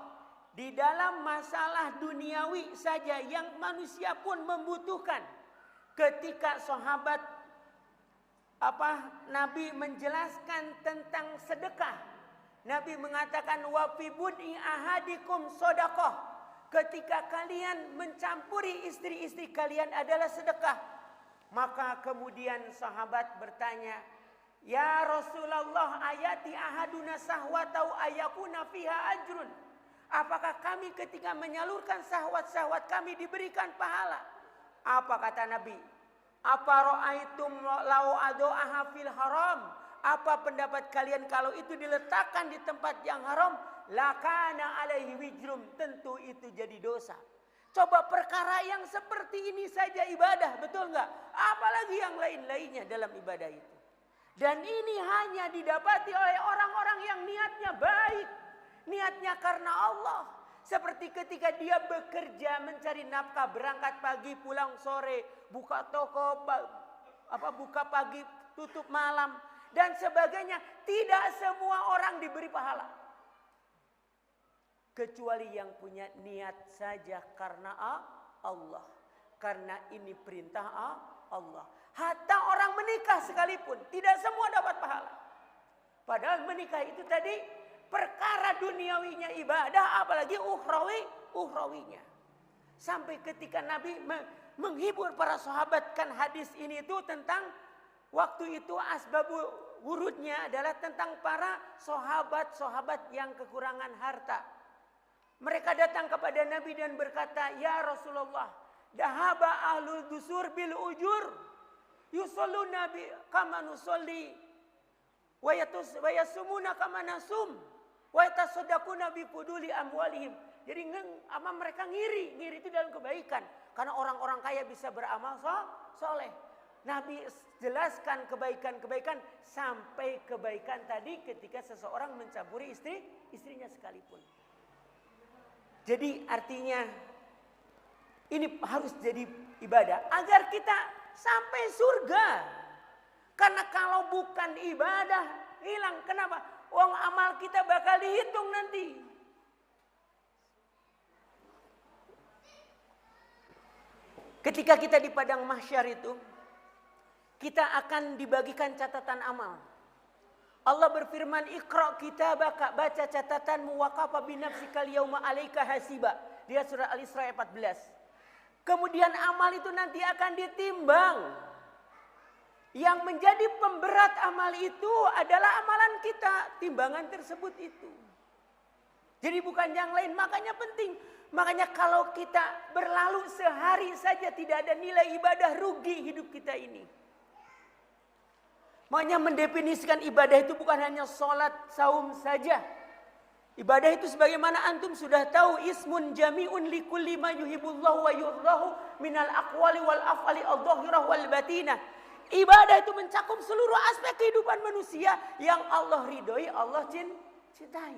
di dalam masalah duniawi saja yang manusia pun membutuhkan. Ketika sahabat Nabi menjelaskan tentang sedekah, Nabi mengatakan wa fi bud'i ahadikum shadaqah. ketika kalian mencampuri istri-istri kalian adalah sedekah. Maka kemudian sahabat bertanya, ya Rasulullah, ayati ahaduna sahwatau ayakuna fiha ajrun. Apakah kami ketika menyalurkan syahwat-syahwat kami diberikan pahala? Apa kata Nabi? Apa ra'aitum lau adu'aha fil haram? Apa pendapat kalian kalau itu diletakkan di tempat yang haram? Lakana alaihi wijrum. Tentu itu jadi dosa. Coba perkara yang seperti ini saja ibadah, betul nggak? Apalagi yang lain-lainnya dalam ibadah itu. Dan ini hanya didapati oleh orang-orang yang niatnya baik. Niatnya karena Allah. Seperti ketika dia bekerja mencari nafkah, berangkat pagi, pulang sore, buka toko, buka pagi, tutup malam, dan sebagainya. Tidak semua orang diberi pahala. Kecuali yang punya niat saja karena Allah. Karena ini perintah Allah. Hatta orang menikah sekalipun, tidak semua dapat pahala. Padahal menikah itu tadi perkara duniawinya ibadah, apalagi ukhrawinya. Sampai ketika Nabi menghibur para sahabat, kan hadis ini itu tentang waktu itu asbabu wurudnya adalah tentang para sahabat-sahabat yang kekurangan harta. Mereka datang kepada Nabi dan berkata, ya Rasulullah, dahaba ahlul dusur bil ujur, yusalluna bi kama nusalli, wa yasumuna kama nasum, wa yatasaddaquna bi fuduli amwalihim. Jadi mereka ngiri itu dalam kebaikan, karena orang-orang kaya bisa beramal soleh. Nabi jelaskan kebaikan-kebaikan sampai kebaikan tadi ketika seseorang mencampuri istrinya sekalipun. Jadi artinya ini harus jadi ibadah agar kita sampai surga. Karena kalau bukan ibadah hilang. Kenapa? Uang amal kita bakal dihitung nanti. Ketika kita di padang mahsyar itu, kita akan dibagikan catatan amal. Allah berfirman, Iqra kitabaka, baca catatanmu, wa kafa binafsikal yauma 'alaika hasiba. Dia surah Al-Isra 14. Kemudian amal itu nanti akan ditimbang. Yang menjadi pemberat amal itu adalah amalan kita, timbangan tersebut itu. Jadi bukan yang lain, makanya penting. Makanya kalau kita berlalu sehari saja tidak ada nilai ibadah, rugi hidup kita ini. Makanya mendefinisikan ibadah itu bukan hanya sholat, saum saja. Ibadah itu sebagaimana antum sudah tahu, ismun jami'un likulli ma yuhibbullahu wa yurdahu minal aqwali wal af'ali adh-dhahirah wal batinah. Ibadah itu mencakup seluruh aspek kehidupan manusia yang Allah ridhoi, Allah cintai.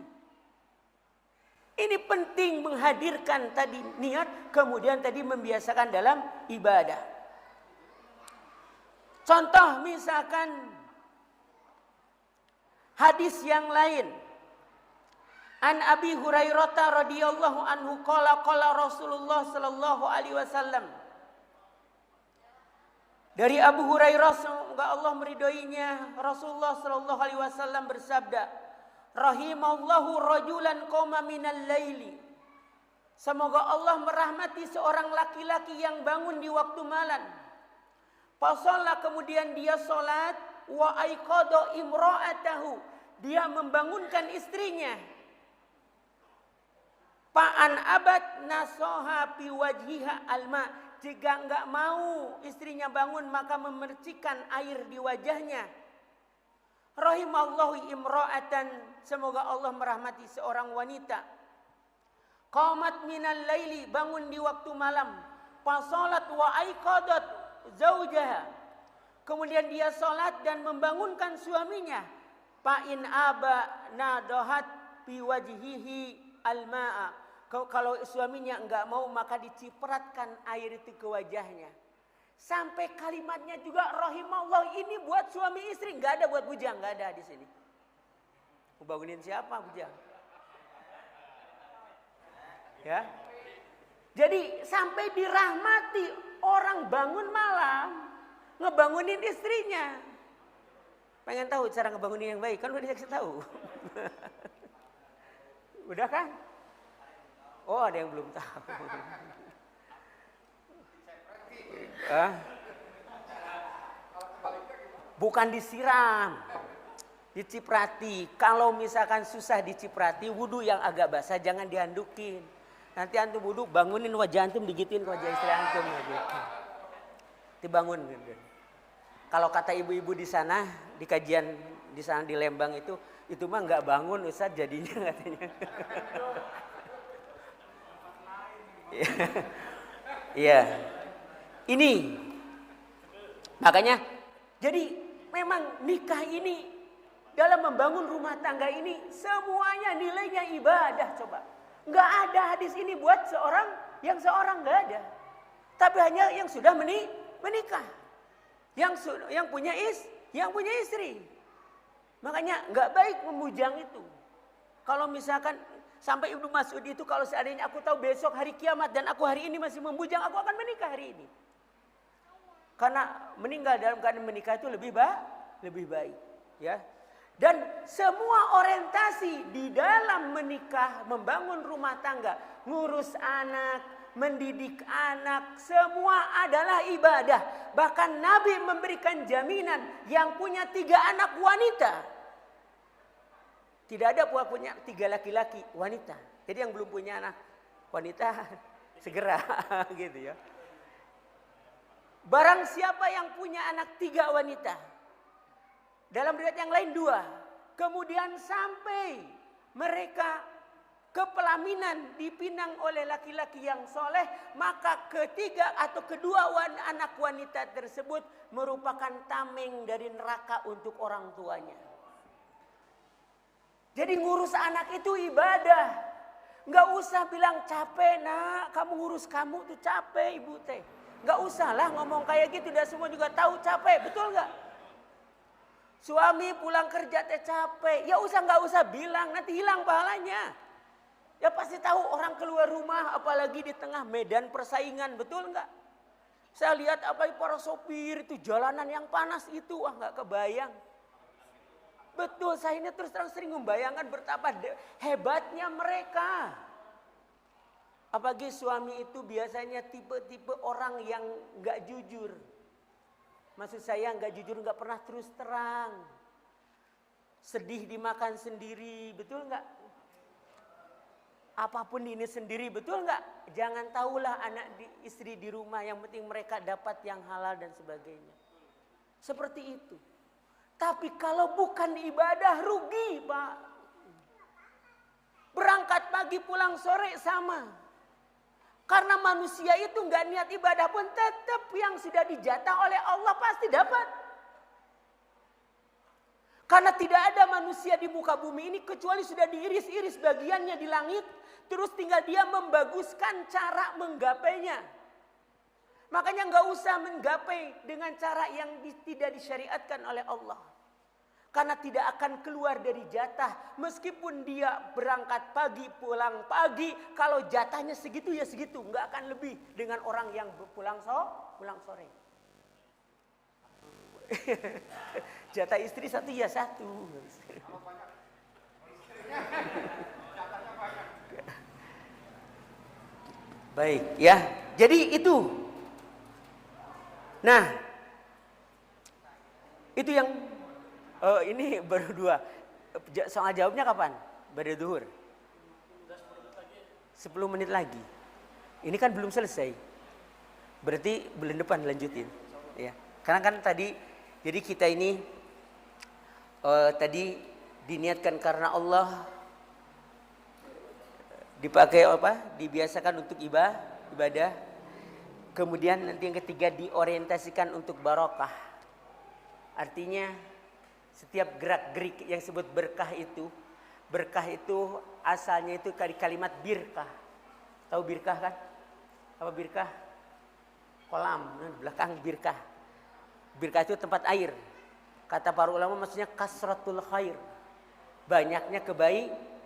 Ini penting menghadirkan tadi niat, kemudian tadi membiasakan dalam ibadah. Contoh misalkan hadis yang lain. An Abi Hurairah radhiyallahu anhu qala Rasulullah sallallahu alaihi wasallam. Dari Abu Hurairah, semoga Allah meridhoinya, Rasulullah sallallahu alaihi wasallam bersabda, rahimallahu rajulan qama minal laili. Semoga Allah merahmati seorang laki-laki yang bangun di waktu malam. Fasalla, kemudian dia salat, wa aiqadha imra'atahu, dia membangunkan istrinya. Fa'an abad nasoha fi wajhiha alma, jika enggak mau istrinya bangun maka memercikan air di wajahnya. Rahimallahu imra'atan, semoga Allah merahmati seorang wanita. Qamat minal laili, bangun di waktu malam. Fasalat wa aiqadat zaujaha, kemudian dia salat dan membangunkan suaminya. Fa'in aba nadahat fi wajhihi alma'a, kalau suaminya enggak mau maka dicipratkan air itu ke wajahnya. Sampai kalimatnya juga rahimallah, ini buat suami istri, enggak ada buat bujang, enggak ada di sini. Mau bangunin siapa bujang? Ya. Jadi sampai dirahmati, orang bangun malam ngebangunin istrinya. Pengen tahu cara ngebangunin yang baik? Kan udah dikasih tahu. Udah kan? Oh, ada yang belum tahu. Bukan disiram, diciprati. Kalau misalkan susah diciprati, wudu yang agak basah jangan dihandukin. Nanti antum wudu, bangunin wajah antum, digituin ke wajah istri antum gitu. Dibangun gitu. Kalau kata ibu-ibu di sana, di kajian di sana di Lembang itu mah nggak bangun Ustaz jadinya katanya. Iya. Ini makanya jadi memang nikah ini dalam membangun rumah tangga ini semuanya nilainya ibadah coba. Nggak ada hadis ini buat seorang nggak ada. Tapi hanya yang sudah menikah. Yang punya istri. Makanya nggak baik memujang itu. Kalau misalkan sampai Ibnu Mas'ud itu kalau seandainya aku tahu besok hari kiamat dan aku hari ini masih membujang, aku akan menikah hari ini. Karena meninggal dalam keadaan menikah itu lebih baik, ya. Dan semua orientasi di dalam menikah, membangun rumah tangga, ngurus anak, mendidik anak, semua adalah ibadah. Bahkan Nabi memberikan jaminan yang punya 3 anak wanita. Tidak ada punya 3 laki-laki wanita. Jadi yang belum punya anak wanita segera gitu ya. Barang siapa yang punya anak 3 wanita. Dalam riwayat yang lain 2. Kemudian sampai mereka ke pelaminan dipinang oleh laki-laki yang soleh. Maka ketiga atau kedua anak wanita tersebut merupakan tameng dari neraka untuk orang tuanya. Jadi ngurus anak itu ibadah. Nggak usah bilang capek nak, kamu ngurus kamu tuh capek ibu teh. Nggak usah lah ngomong kayak gitu, udah semua juga tahu capek, betul nggak? Suami pulang kerja teh capek, ya nggak usah bilang, nanti hilang pahalanya. Ya pasti tahu orang keluar rumah, apalagi di tengah medan persaingan, betul nggak? Saya lihat para sopir itu jalanan yang panas itu, wah nggak kebayang. Betul, saya ini terus terang sering membayangkan betapa hebatnya mereka. Apalagi suami itu biasanya tipe-tipe orang yang nggak jujur. Maksud saya nggak jujur, nggak pernah terus terang. Sedih dimakan sendiri, betul nggak? Apapun ini sendiri, betul nggak? Jangan tahulah istri di rumah, yang penting mereka dapat yang halal dan sebagainya. Seperti itu. Tapi kalau bukan ibadah rugi Pak. Berangkat pagi pulang sore sama. Karena manusia itu nggak niat ibadah pun tetap yang sudah dijatah oleh Allah pasti dapat. Karena tidak ada manusia di muka bumi ini kecuali sudah diiris-iris bagiannya di langit. Terus tinggal dia membaguskan cara menggapainya. Makanya nggak usah menggapai dengan cara yang tidak disyariatkan oleh Allah. Karena tidak akan keluar dari jatah. Meskipun dia berangkat pagi, pulang pagi. Kalau jatahnya segitu ya segitu. Nggak akan lebih dengan orang yang pulang sore. Jatah istri 1 ya 1. Baik ya. Jadi itu. Nah, itu yang ini baru 2. Soal jawabnya kapan? Pada duhur. 10 menit lagi. Ini kan belum selesai. Berarti bulan depan lanjutin. Ya. Karena kan tadi, jadi kita ini tadi diniatkan karena Allah, dipakai dibiasakan untuk ibadah. Kemudian nanti yang ketiga diorientasikan untuk barokah. Artinya setiap gerak-gerik yang disebut berkah itu asalnya itu dari kalimat birkah. Tahu birkah kan? Apa birkah? Kolam, belakang birkah. Birkah itu tempat air. Kata para ulama maksudnya kasratul khair. Banyaknya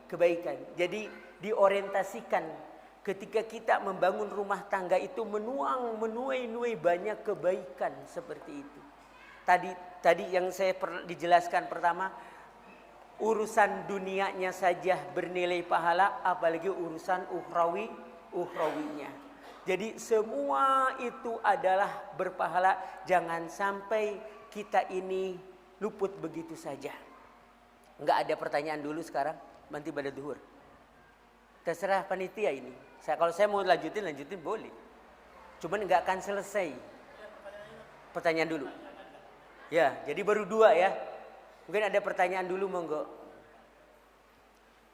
kebaikan. Jadi diorientasikan ketika kita membangun rumah tangga itu menuai banyak kebaikan seperti itu. Tadi yang saya dijelaskan pertama, urusan dunianya saja bernilai pahala, apalagi urusan ukhrawinya. Jadi semua itu adalah berpahala. Jangan sampai kita ini luput begitu saja. Enggak ada pertanyaan dulu sekarang, nanti pada duhur. Terserah panitia ini. Kalau saya mau lanjutin boleh. Cuman enggak akan selesai. Pertanyaan dulu. Ya, jadi baru 2 ya. Mungkin ada pertanyaan dulu, monggo.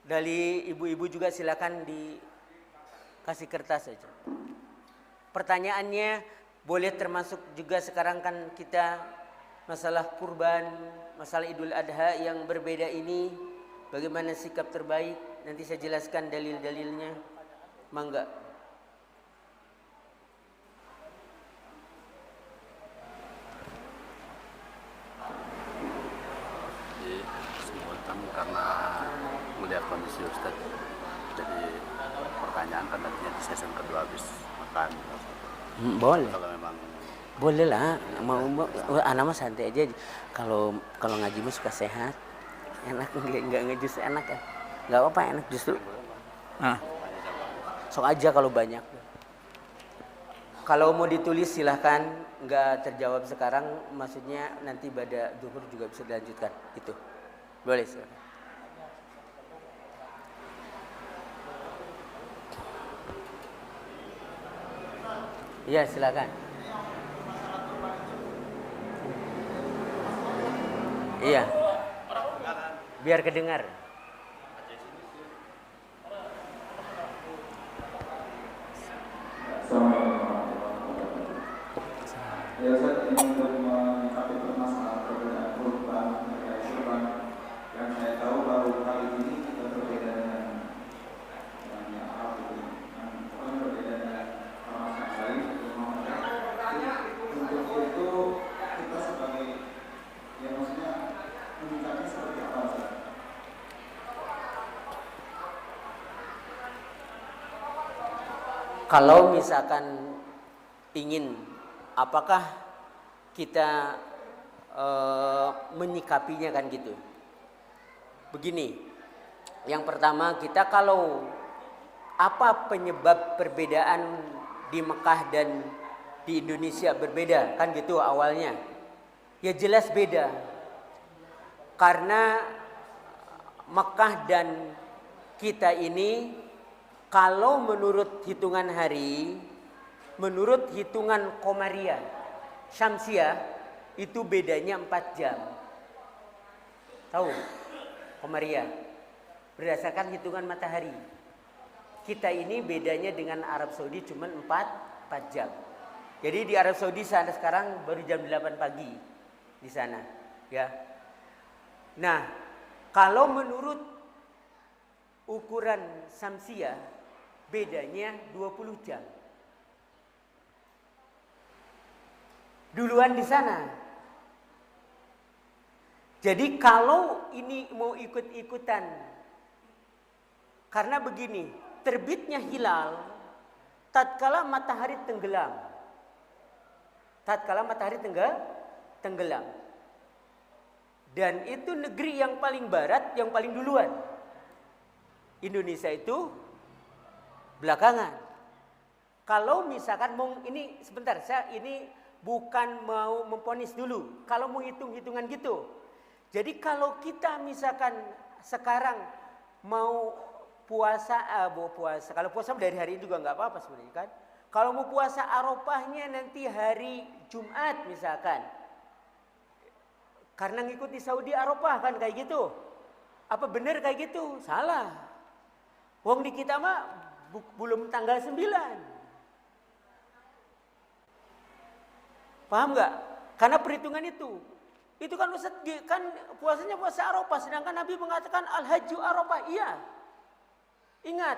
Dari ibu-ibu juga silakan dikasih kertas saja. Pertanyaannya boleh termasuk juga, sekarang kan kita masalah kurban, masalah Idul Adha yang berbeda ini, bagaimana sikap terbaik? Nanti saya jelaskan dalil-dalilnya. Mangga. Karena melihat kondisi Ustadz, jadi pertanyaan kan nantinya di season kedua habis makan. Boleh. Kalau memang boleh lah, mau anak mah santai aja. Kalau ngaji mah suka sehat, enak, nggak justru enak ya, nggak apa enak justru. Sok aja kalau banyak. Kalau mau ditulis silahkan, nggak terjawab sekarang, maksudnya nanti pada zuhur juga bisa dilanjutkan. Itu boleh silakan. Iya silakan. Iya. Biar kedengar. Ya, saya ingin menyikapi permasalahan perbedaan kurban terkait kurban yang saya tahu baru kali ini kita berbeda dengan yang Arab itu, yang pokoknya berbeda dengan orang yang lain. Untuk itu kita sebagai, ya maksudnya menyikapi seperti apa sih? Kalau misalkan ingin, apakah kita menyikapinya kan gitu. Begini, yang pertama kita kalau apa penyebab perbedaan di Mekah dan di Indonesia berbeda kan gitu awalnya. Ya jelas beda. Karena Mekah dan kita ini kalau menurut hitungan hari, menurut hitungan Qamariyah, Syamsiah, itu bedanya 4 jam. Tahu? Qamariyah. Berdasarkan hitungan matahari. Kita ini bedanya dengan Arab Saudi cuma 4 jam. Jadi di Arab Saudi sana sekarang baru jam 8 pagi di sana, ya. Nah, kalau menurut ukuran Syamsiah bedanya 20 jam. Duluan di sana. Jadi kalau ini mau ikut-ikutan, karena begini, terbitnya hilal tatkala matahari tenggelam. Tatkala matahari tenggelam. Dan itu negeri yang paling barat, yang paling duluan. Indonesia itu belakangan. Kalau misalkan ini sebentar, saya ini bukan mau memponis dulu. Kalau mau hitung-hitungan gitu. Jadi kalau kita misalkan sekarang mau puasa, kalau puasa dari hari ini juga nggak apa-apa sebenarnya kan. Kalau mau puasa Arafahnya nanti hari Jumat misalkan. Karena ngikuti Saudi Arafah kan kayak gitu. Apa benar kayak gitu? Salah. Wong di kita mah belum tanggal 9. Paham nggak? Karena perhitungan itu kan Ustaz, kan puasanya puasa Arafah, sedangkan Nabi mengatakan al-hajju Arafah. Iya. Ingat,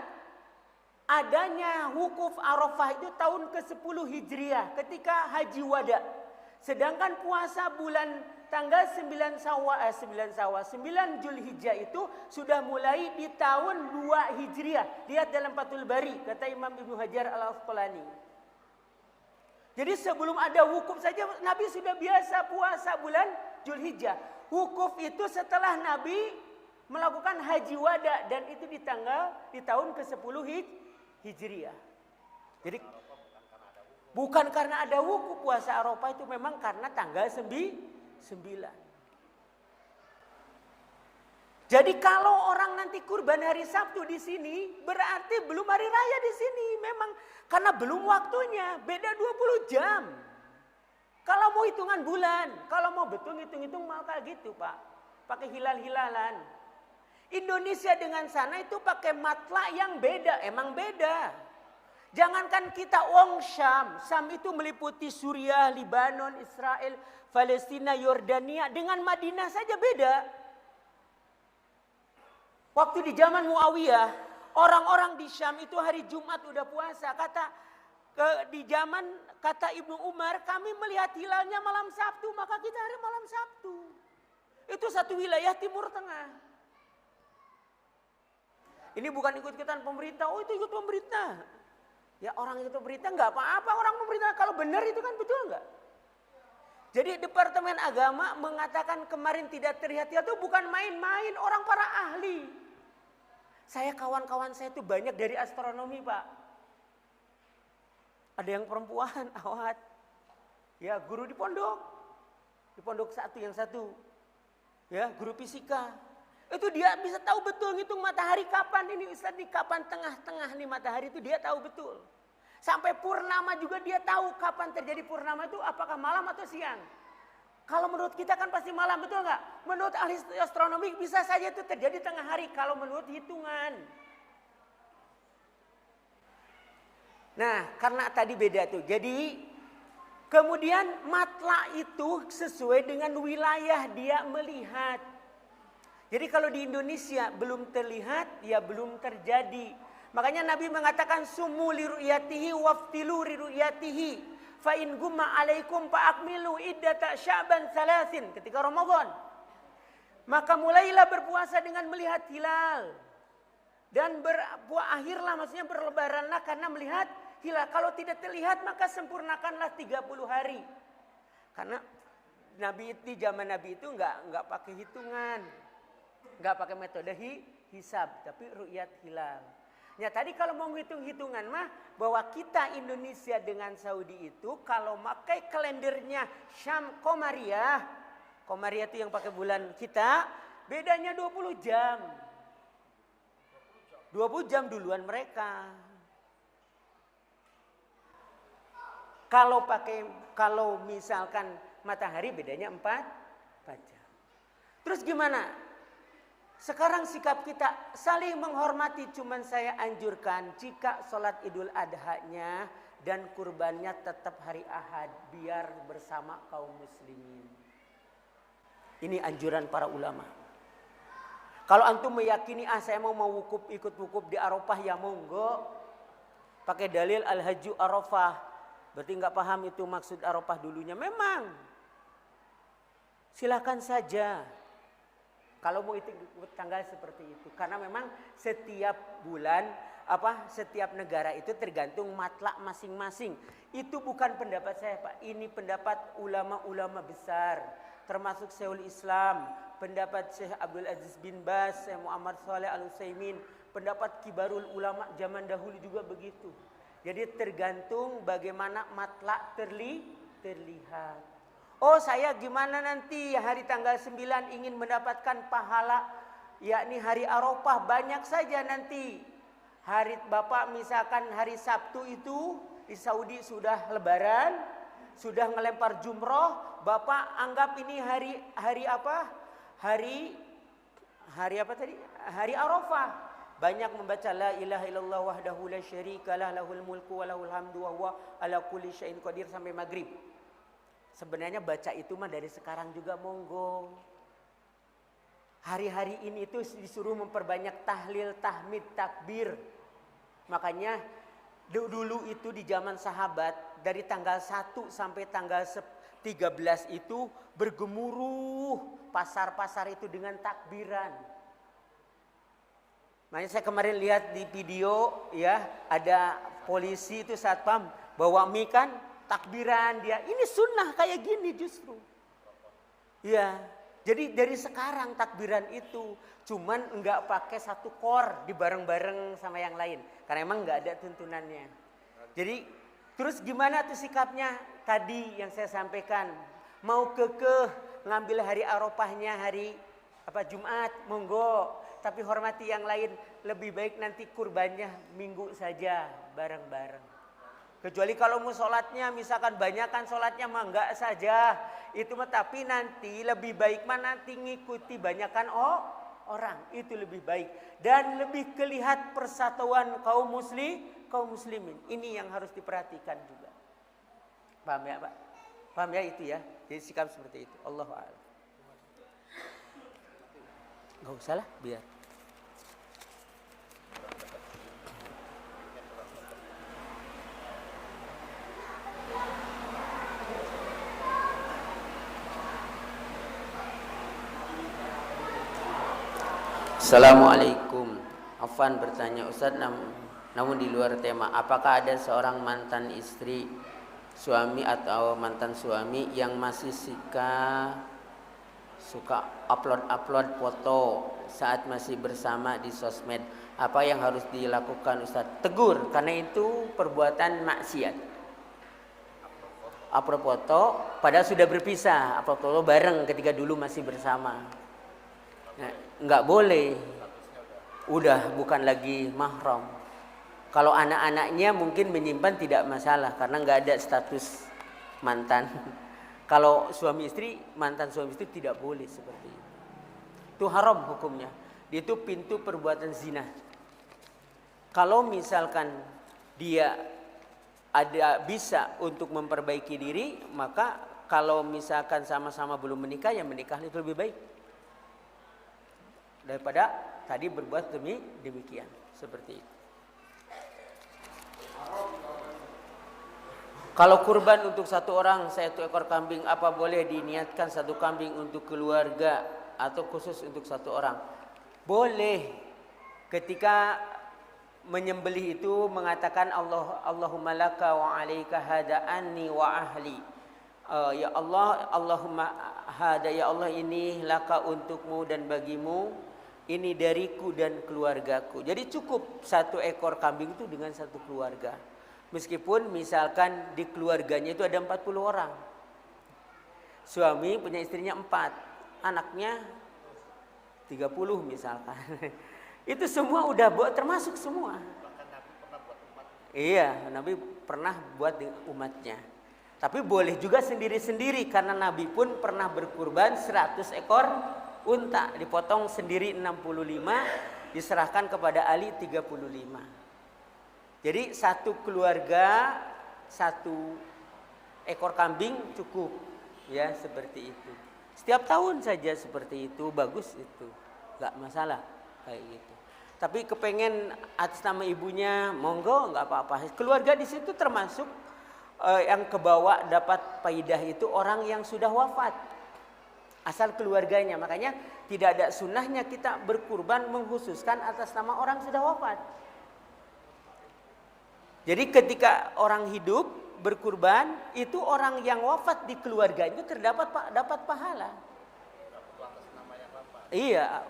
adanya wukuf Arafah itu tahun ke-10 Hijriah ketika Haji Wada. Sedangkan puasa bulan tanggal 9 Zulhijjah itu sudah mulai di tahun 2 Hijriah. Lihat dalam Fathul Bari, kata Imam Ibnu Hajar Al-Asqalani. Jadi sebelum ada wukuf saja Nabi sudah biasa puasa bulan Zulhijjah. Wukuf itu setelah Nabi melakukan haji wada, dan itu di tahun ke-10 Hijriah. Jadi bukan karena ada wukuf puasa Arafah, itu memang karena tanggal 9. Jadi kalau orang nanti kurban hari Sabtu di sini, berarti belum hari raya di sini. Memang karena belum waktunya, beda 20 jam. Kalau mau hitungan bulan, kalau mau betul hitung-hitung mau kayak gitu, Pak. Pakai hilal-hilalan. Indonesia dengan sana itu pakai matla yang beda, emang beda. Jangankan kita Syam. Syam itu meliputi Suriah, Libanon, Israel, Palestina, Yordania. Dengan Madinah saja beda. Waktu di zaman Muawiyah, orang-orang di Syam itu hari Jumat udah puasa. Kata Ibnu Umar, kami melihat hilalnya malam Sabtu, maka kita hari malam Sabtu. Itu satu wilayah Timur Tengah. Ini bukan ikut-ikutan pemerintah, oh itu ikut pemerintah. Ya orang ikut pemerintah nggak apa-apa, orang pemerintah kalau benar itu kan betul nggak? Jadi Departemen Agama mengatakan kemarin tidak terlihat itu bukan main-main, orang para ahli. Kawan-kawan saya itu banyak dari astronomi, Pak. Ada yang perempuan, awat. Ya, guru di pondok yang satu. Ya, guru fisika. Itu dia bisa tahu betul ngitung matahari kapan ini Ustaz, di kapan tengah-tengah nih matahari itu dia tahu betul. Sampai purnama juga dia tahu kapan terjadi purnama itu, apakah malam atau siang. Kalau menurut kita kan pasti malam, betul nggak? Menurut ahli astronomi bisa saja itu terjadi tengah hari kalau menurut hitungan. Nah, karena tadi beda tuh. Jadi kemudian matla itu sesuai dengan wilayah dia melihat. Jadi kalau di Indonesia belum terlihat, ya belum terjadi. Makanya Nabi mengatakan sumu li ru'yatihi waftilu li ru'yatihi. Fa in gumma alaikum fa akmilu iddata Sya'ban 3 ketika Ramadan. Maka mulailah berpuasa dengan melihat hilal. Dan akhirlah maksudnya berlebaranlah karena melihat hilal. Kalau tidak terlihat maka sempurnakanlah 30 hari. Karena di zaman Nabi itu enggak pakai hitungan. Enggak pakai metode hisab, tapi ru'yat hilal. Ya tadi kalau mau hitung-hitungan mah bahwa kita Indonesia dengan Saudi itu kalau pakai kalendernya Syam Komariah. Komariah itu yang pakai bulan kita, bedanya 20 jam. 20 jam duluan mereka. Kalau misalkan matahari bedanya 4 jam. Terus gimana? Sekarang sikap kita saling menghormati, cuman saya anjurkan jika sholat Idul Adha-nya dan kurbannya tetap hari Ahad biar bersama kaum muslimin. Ini anjuran para ulama. Kalau antum meyakini saya mau wukuf, ikut wukuf di Arafah, ya monggo. Pakai dalil al-hajju Arafah. Berarti nggak paham itu maksud Arafah dulunya. Memang silakan saja. Kalau mau itu tanggal seperti itu, karena memang setiap bulan setiap negara itu tergantung matlak masing-masing. Itu bukan pendapat saya, Pak. Ini pendapat ulama-ulama besar, termasuk Syekhul Islam, pendapat Syekh Abdul Aziz bin Baz, Syekh Muhammad Shalih Al Utsaimin, pendapat kibarul ulama zaman dahulu juga begitu. Jadi tergantung bagaimana matlak terlihat. Oh saya gimana nanti hari tanggal 9 ingin mendapatkan pahala, yakni hari Arafah, banyak saja nanti. Hari Bapak misalkan hari Sabtu itu di Saudi sudah lebaran, sudah ngelempar jumroh, Bapak anggap ini hari apa? Hari apa tadi? Hari Arafah. Banyak membaca la ilaha illallah wahdahu la syarikalah lahul mulku wa lahul hamdu wa huwa ala kulli syai'in qadir sampai maghrib. Sebenarnya baca itu mah dari sekarang juga monggo. Hari-hari ini itu disuruh memperbanyak tahlil, tahmid, takbir. Makanya dulu itu di zaman sahabat dari tanggal 1 sampai tanggal 13 itu bergemuruh pasar-pasar itu dengan takbiran. Makanya saya kemarin lihat di video ya, ada polisi itu satpam bawa mie kan, takbiran dia. Ini sunnah kayak gini justru. Ya. Jadi dari sekarang takbiran itu cuman enggak pakai satu kor di bareng-bareng sama yang lain. Karena emang enggak ada tuntunannya. Jadi terus gimana tuh sikapnya? Tadi yang saya sampaikan. Mau kekeh ngambil hari Arafahnya hari Jumat, monggo. Tapi hormati yang lain. Lebih baik nanti kurbannya minggu saja bareng-bareng. Kecuali kalau mau sholatnya, misalkan banyakan sholatnya mah enggak saja. Itu mah tapi nanti lebih baik mah nanti ngikuti banyakan orang. Itu lebih baik. Dan lebih kelihat persatuan kaum muslimin. Ini yang harus diperhatikan juga. Paham ya Pak? Paham ya itu ya? Jadi sikap seperti itu. Allahu a'lam. Enggak usah lah, biar. Assalamualaikum. Afwan bertanya Ustaz, namun di luar tema, apakah ada seorang mantan istri, suami atau mantan suami yang masih suka upload foto saat masih bersama di sosmed? Apa yang harus dilakukan Ustaz? Tegur, karena itu perbuatan maksiat. Upload foto padahal sudah berpisah, upload foto bareng ketika dulu masih bersama. Nah, enggak boleh. Udah bukan lagi mahram. Kalau anak-anaknya mungkin menyimpan tidak masalah karena enggak ada status mantan. Kalau suami istri, mantan suami istri tidak boleh seperti itu. Itu haram hukumnya. Itu pintu perbuatan zina. Kalau misalkan dia ada bisa untuk memperbaiki diri, maka kalau misalkan sama-sama belum menikah, ya menikah itu lebih baik daripada tadi berbuat demikian seperti itu. Kalau kurban untuk satu orang, 1 ekor kambing, apa boleh diniatkan 1 kambing untuk keluarga atau khusus untuk 1 orang? Boleh. Ketika menyembelih itu mengatakan Allahumma laka wa alaika hada anni wa ahli. Ya Allah, Allahumma hada, ya Allah ini laka untukmu dan bagimu. Ini dariku dan keluargaku. Jadi cukup 1 ekor kambing itu dengan 1 keluarga. Meskipun misalkan di keluarganya itu ada 40 orang. Suami punya istrinya 4. Anaknya 30 misalkan. Itu semua udah termasuk semua. Bahkan Nabi pernah buat umat. Iya, Nabi pernah buat umatnya. Tapi boleh juga sendiri-sendiri. Karena Nabi pun pernah berkurban 100 ekor unta, dipotong sendiri 65, diserahkan kepada Ali 35. Jadi 1 keluarga 1 ekor kambing cukup, ya seperti itu. Setiap tahun saja seperti itu, bagus itu, nggak masalah kayak gitu. Tapi kepengen atas nama ibunya, monggo nggak apa-apa. Keluarga di situ termasuk yang kebawa dapat faidah itu orang yang sudah wafat. Asal keluarganya, makanya tidak ada sunnahnya kita berkurban mengkhususkan atas nama orang sudah wafat. Jadi ketika orang hidup berkurban, itu orang yang wafat di keluarganya dapat pahala. Iya,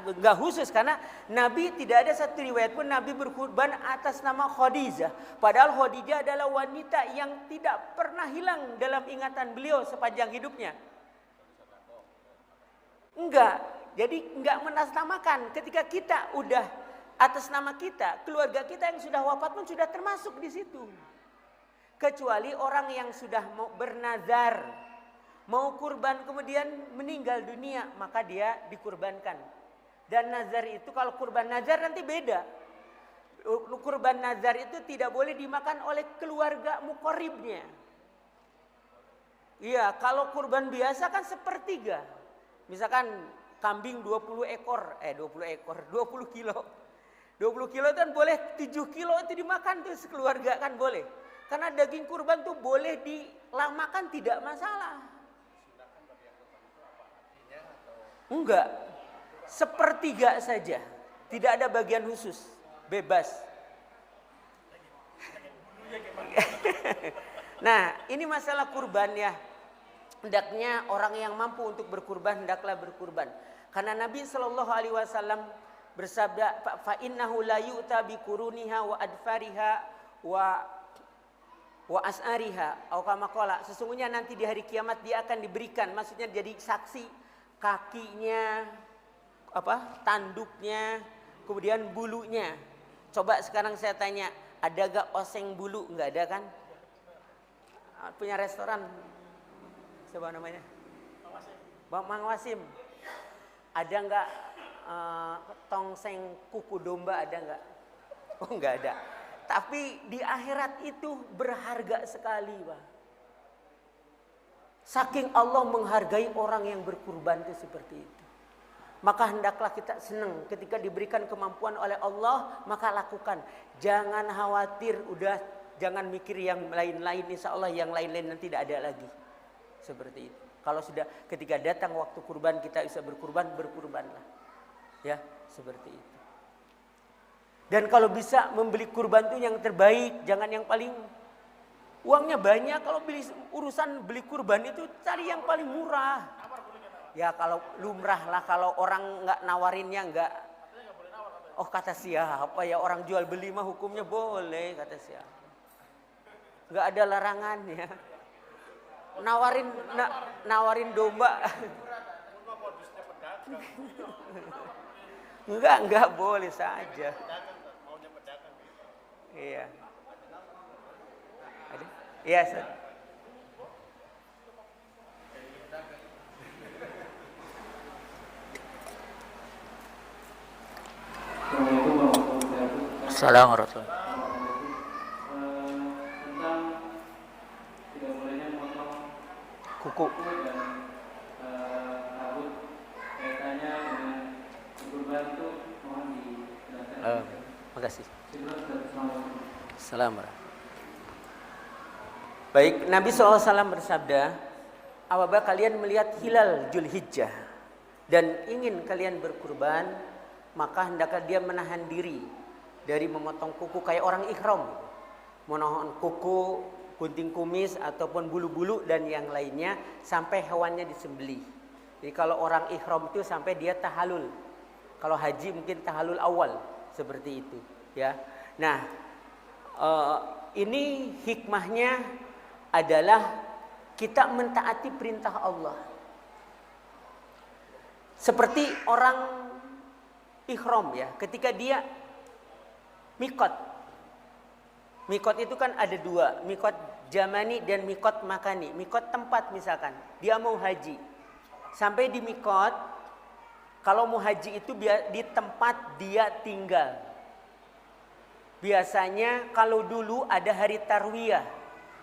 enggak khusus karena Nabi tidak ada satu riwayat pun Nabi berkurban atas nama Khadijah. Padahal Khadijah adalah wanita yang tidak pernah hilang dalam ingatan beliau sepanjang hidupnya. Enggak, jadi enggak menasnamakan. Ketika kita udah atas nama kita, keluarga kita yang sudah wafat pun sudah termasuk di situ. Kecuali orang yang sudah mau bernazar, mau kurban kemudian meninggal dunia, maka dia dikurbankan. Dan nazar itu kalau kurban nazar nanti beda. Kurban nazar itu tidak boleh dimakan oleh keluarga muqarribnya. Iya, kalau kurban biasa kan 1/3. Misalkan kambing 20 kilo. 20 kilo kan boleh 7 kilo itu dimakan tuh sekeluarga kan boleh. Karena daging kurban tuh boleh dilamakan tidak masalah. Enggak. 1/3 saja. Tidak ada bagian khusus. Bebas. Nah, ini masalah kurban ya. hendaknya orang yang mampu untuk berkurban hendaklah berkurban. Karena Nabi Shallallahu Alaihi Wasallam bersabda, fa innahu la yu'ta bi kuruniha wa adfariha wa as'ariha atau kama qala, sesungguhnya nanti di hari kiamat dia akan diberikan, maksudnya jadi saksi kakinya, tanduknya, kemudian bulunya. Coba sekarang saya tanya, ada gak oseng bulu? Nggak ada kan? Punya restoran, siapa namanya? Mang Wasim. Ada nggak tongseng kuku domba, ada nggak? Oh, nggak ada. Tapi di akhirat itu berharga sekali, Pak. Saking Allah menghargai orang yang berkurban itu seperti itu. Maka hendaklah kita senang ketika diberikan kemampuan oleh Allah, maka lakukan. Jangan khawatir, udah jangan mikir yang lain-lain, insya Allah yang lain-lain nanti tidak ada lagi. Seperti itu. Kalau sudah ketika datang waktu kurban kita bisa berkurban, berkurbanlah. Ya, seperti itu. Dan kalau bisa membeli kurban itu yang terbaik, jangan yang paling uangnya banyak. Kalau urusan beli kurban itu cari yang paling murah. Ya kalau lumrah lah, kalau orang nggak nawarinnya nggak. Oh kata siapa ya, orang jual beli mah hukumnya boleh, kata siapa. Nggak ada larangannya. Nawarin domba. Enggak boleh saja. Iya. Ada? Iya, Ustaz. Assalamualaikum warahmatullahi Tentang tidak bolehnya memotong Kuku. dan rambut kaitannya dengan kurban itu mohon dijelaskan. Makasih. Assalamualaikum. Assalamualaikum. Baik, Nabi SAW bersabda, apabila kalian melihat hilal Dzulhijjah dan ingin kalian berkurban, maka hendaklah dia menahan diri dari memotong kuku kayak orang ihram. Menahan kuku, gunting kumis ataupun bulu-bulu dan yang lainnya sampai hewannya disembelih. Jadi kalau orang ihram itu sampai dia tahalul. Kalau haji mungkin tahalul awal, seperti itu, ya. Nah, ini hikmahnya adalah kita mentaati perintah Allah. Seperti orang ihram, ya, ketika dia mikot. Mikot itu kan ada dua, mikot zamani dan mikot makani. Mikot tempat misalkan, dia mau haji. Sampai di mikot, kalau mau haji itu di tempat dia tinggal. Biasanya kalau dulu ada hari tarwiyah.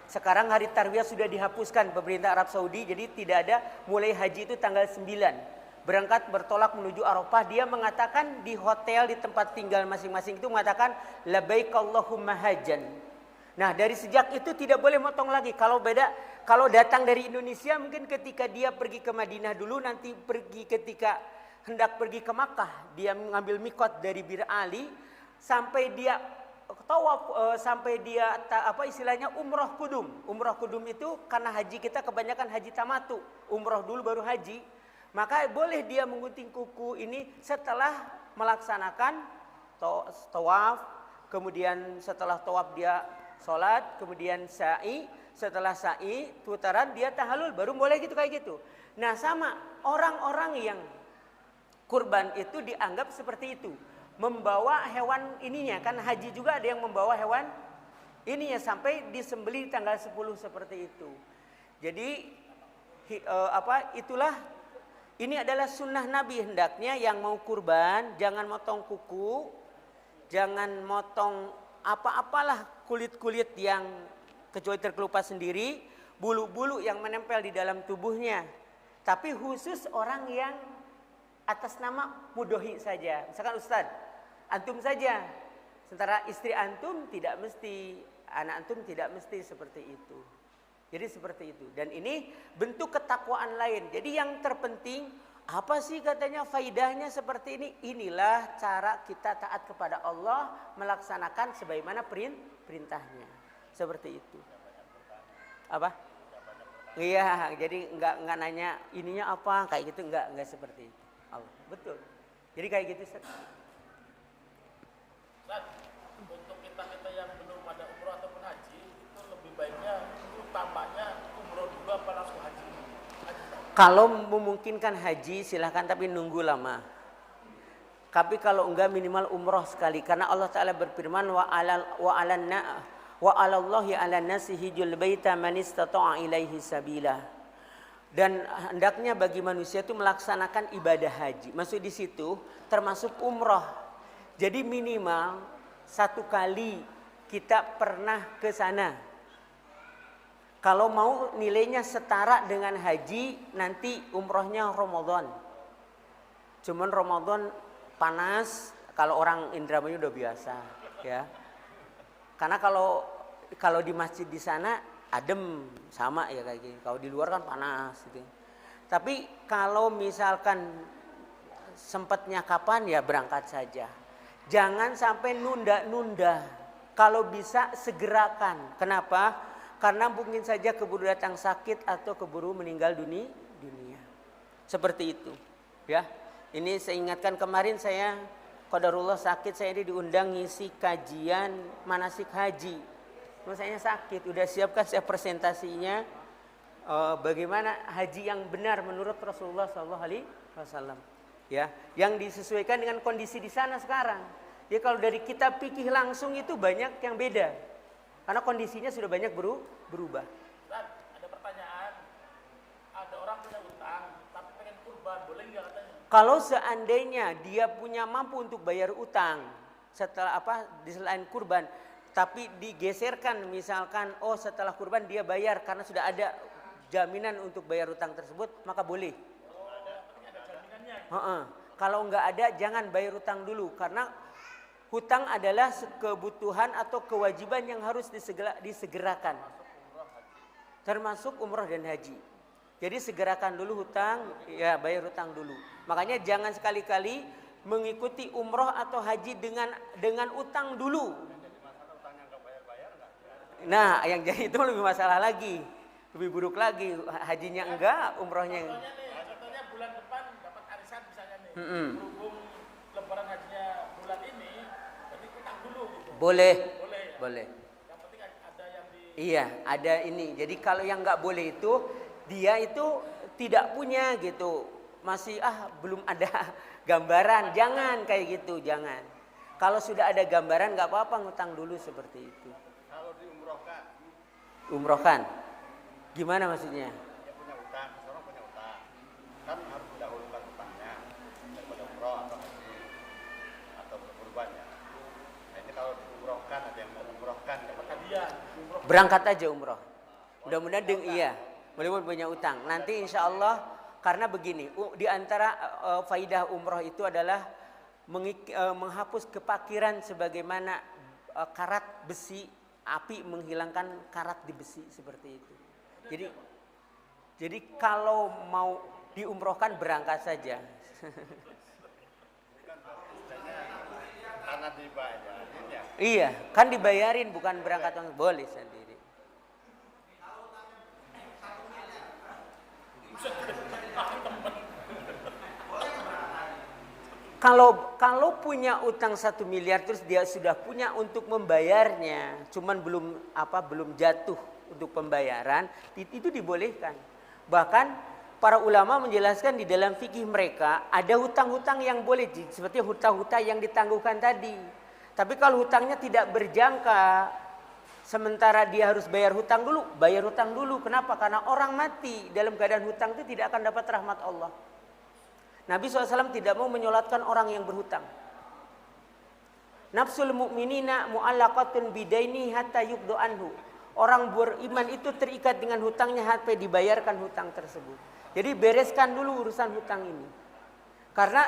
Sekarang hari tarwiyah sudah dihapuskan pemerintah Arab Saudi, jadi tidak ada, mulai haji itu tanggal 9. Berangkat bertolak menuju Arafah, dia mengatakan di hotel di tempat tinggal masing-masing itu mengatakan labbaik Allahumma hajjan. Nah, dari sejak itu tidak boleh motong lagi. Kalau datang dari Indonesia mungkin ketika dia pergi ke Madinah dulu, nanti ketika hendak pergi ke Makkah, dia mengambil mikot dari Bir Ali sampai dia tawaf, sampai dia istilahnya umroh kudum. Umroh kudum itu karena haji kita kebanyakan haji tamatu, umroh dulu baru haji. Maka boleh dia menggunting kuku ini setelah melaksanakan tawaf, kemudian setelah tawaf dia sholat, kemudian sa'i, setelah sa'i putaran dia tahalul, baru boleh gitu kayak gitu. Nah sama orang-orang yang kurban itu dianggap seperti itu, membawa hewan ininya, kan haji juga ada yang membawa hewan ininya sampai disembelih tanggal 10 seperti itu. Jadi itulah. Ini adalah sunnah Nabi, hendaknya yang mau kurban jangan motong kuku, jangan motong apa-apalah kulit-kulit yang kecuali terkelupas sendiri, bulu-bulu yang menempel di dalam tubuhnya. Tapi khusus orang yang atas nama mudohi saja. Misalkan Ustadz, antum saja. Sementara istri antum tidak mesti, anak antum tidak mesti seperti itu. Jadi seperti itu. Dan ini bentuk ketakwaan lain. Jadi yang terpenting, apa sih katanya faidahnya seperti ini? Inilah cara kita taat kepada Allah, melaksanakan sebagaimana perintahnya. Seperti itu. Apa? Iya, jadi enggak nanya ininya apa kayak gitu, enggak seperti itu. Allah, betul. Jadi kayak gitu Ustaz. Ustaz, untuk kita yang belum ada umroh ataupun haji itu lebih baiknya utamanya umroh dulu apa langsung haji? Kalau memungkinkan haji silahkan, tapi nunggu lama. Tapi kalau enggak minimal umroh sekali, karena Allah Ta'ala berfirman wa 'alallahi 'alan nasi hijjul baita man istata'a ilaihi sabila. Dan hendaknya bagi manusia itu melaksanakan ibadah haji. Maksud di situ termasuk umroh. Jadi minimal 1 kali kita pernah ke sana. Kalau mau nilainya setara dengan haji, nanti umrohnya Ramadan. Cuman Ramadan panas, kalau orang Indramayu udah biasa, ya. Karena kalau di masjid di sana adem sama ya kayak gini. Kalau di luar kan panas gitu. Tapi kalau misalkan sempatnya kapan ya berangkat saja. Jangan sampai nunda-nunda. Kalau bisa segerakan. Kenapa? Karena mungkin saja keburu datang sakit atau keburu meninggal dunia. Seperti itu, ya. Ini saya ingatkan kemarin saya qadarullah sakit, saya diundang ngisi kajian manasik haji. Terus saya sakit, udah siapkan saya presentasinya bagaimana haji yang benar menurut Rasulullah SAW, ya, yang disesuaikan dengan kondisi di sana sekarang. Ya kalau dari kitab fikih langsung itu banyak yang beda, karena kondisinya sudah banyak berubah. Ustaz, ada pertanyaan, ada orang punya utang tapi pengen kurban, boleh nggak katanya? Kalau seandainya dia punya mampu untuk bayar utang setelah di selain kurban, tapi digeserkan misalkan setelah kurban dia bayar karena sudah ada jaminan untuk bayar utang tersebut, maka boleh. Ada jaminannya. Kalau nggak ada jangan bayar utang dulu, karena hutang adalah kebutuhan atau kewajiban yang harus disegerakan. Termasuk umroh dan haji. Jadi segerakan dulu hutang, ya bayar hutang dulu. Makanya jangan sekali-kali mengikuti umroh atau haji dengan utang dulu. Nah, yang jadi itu lebih masalah lagi. Lebih buruk lagi, hajinya enggak, umrohnya enggak. Contohnya bulan depan dapat arisan misalnya nih. Berhubung lebaran hajinya bulan ini, jadi utang dulu gitu. Boleh. Ya? Boleh. Yang penting ada yang di... Iya, ada ini. Jadi kalau yang enggak boleh itu, dia itu tidak punya gitu. Masih belum ada gambaran. Jangan kayak gitu, jangan. Kalau sudah ada gambaran enggak apa-apa ngutang dulu seperti itu. Kalau diumrohkan. Umrohkan. Gimana maksudnya? Dia punya utang, seorang punya utang. Kan harus mendahulukan utangnya daripada umroh atau haji atau berkurban ya. Nah ini kalau diumrohkan, ada yang mau umrohkan dapat hadiah. Berangkat aja umroh. Mudah-mudahan mudah-mudahan punya utang. Nanti insya Allah, karena begini, di antara faidah umroh itu adalah menghapus kepakiran sebagaimana karat besi, api menghilangkan karat di besi seperti itu. Jadi kalau mau diumrohkan berangkat saja. Karena dibayarin ya. Iya, kan dibayarin bukan berangkat boleh sendiri. Kalau punya utang 1 miliar terus dia sudah punya untuk membayarnya, cuman belum jatuh untuk pembayaran, itu dibolehkan. Bahkan para ulama menjelaskan di dalam fikih mereka ada hutang-hutang yang boleh, seperti hutang-hutang yang ditangguhkan tadi. Tapi kalau hutangnya tidak berjangka, sementara dia harus bayar hutang dulu. Kenapa? Karena orang mati dalam keadaan hutang itu tidak akan dapat rahmat Allah. Nabi SAW tidak mau menyolatkan orang yang berhutang. Nafsul mu'minina mu'allaqatun bidaini hatta yukdu anhu. Orang beriman itu terikat dengan hutangnya sampai dibayarkan hutang tersebut. Jadi bereskan dulu urusan hutang ini. Karena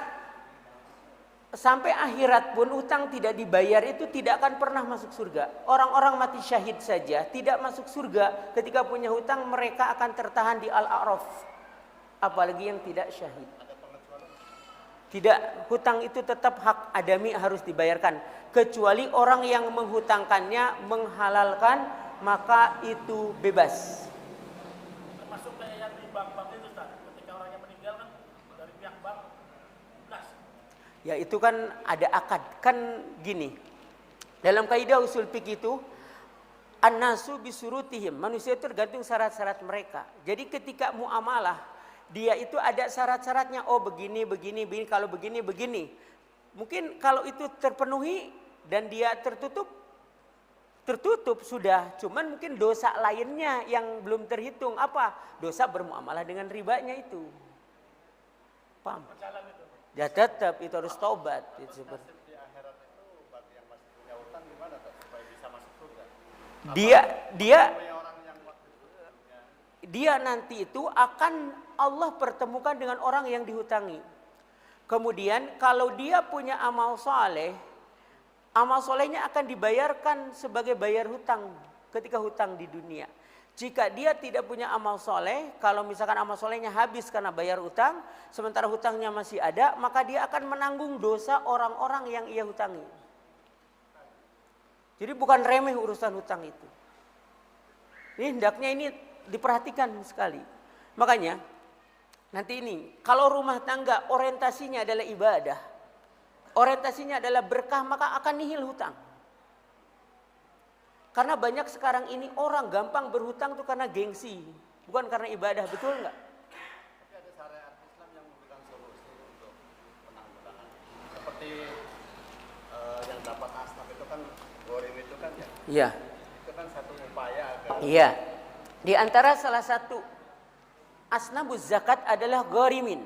sampai akhirat pun hutang tidak dibayar itu tidak akan pernah masuk surga. Orang-orang mati syahid saja tidak masuk surga ketika punya hutang, mereka akan tertahan di Al-A'raf. Apalagi yang tidak syahid. Tidak, hutang itu tetap hak adami harus dibayarkan. Kecuali orang yang menghutangkannya menghalalkan, maka itu bebas. bank itu Ustaz, ketika orangnya meninggal kan dari pihak bank gas. Ya itu kan ada akad. Kan gini. Dalam kaidah usul fikih itu an-nasu bisurutihim. Manusia itu tergantung syarat-syarat mereka. Jadi ketika muamalah dia itu ada syarat-syaratnya. Oh begini, begini, begini. Kalau begini, begini. Mungkin kalau itu terpenuhi dan dia tertutup sudah. Cuman mungkin dosa lainnya yang belum terhitung. Apa? Dosa bermuamalah dengan ribanya itu. Paham? Ya tetap itu harus taubat. Itu seperti. Di akhirat itu bagi yang masih punya utang gimana tuh supaya bisa masuk surga? Dia nanti itu akan Allah pertemukan dengan orang yang dihutangi. Kemudian kalau dia punya amal soleh, amal solehnya akan dibayarkan sebagai bayar hutang ketika hutang di dunia. Jika dia tidak punya amal soleh, kalau misalkan amal solehnya habis karena bayar hutang, sementara hutangnya masih ada, maka dia akan menanggung dosa orang-orang yang ia hutangi. Jadi bukan remeh urusan hutang itu. Ini hendaknya ini diperhatikan sekali. Makanya nanti ini kalau rumah tangga orientasinya adalah ibadah, orientasinya adalah berkah, maka akan nihil hutang. Karena banyak sekarang ini orang gampang berhutang itu karena gengsi, bukan karena ibadah, betul nggak? Tapi ada syariat Islam yang memberikan solusi untuk penanggulangan. Seperti yang dapat asnaf itu kan, gorim itu kan ya. Iya. Itu kan satu upaya agar. Iya. Di antara salah satu asnabuz zakat adalah gharimin.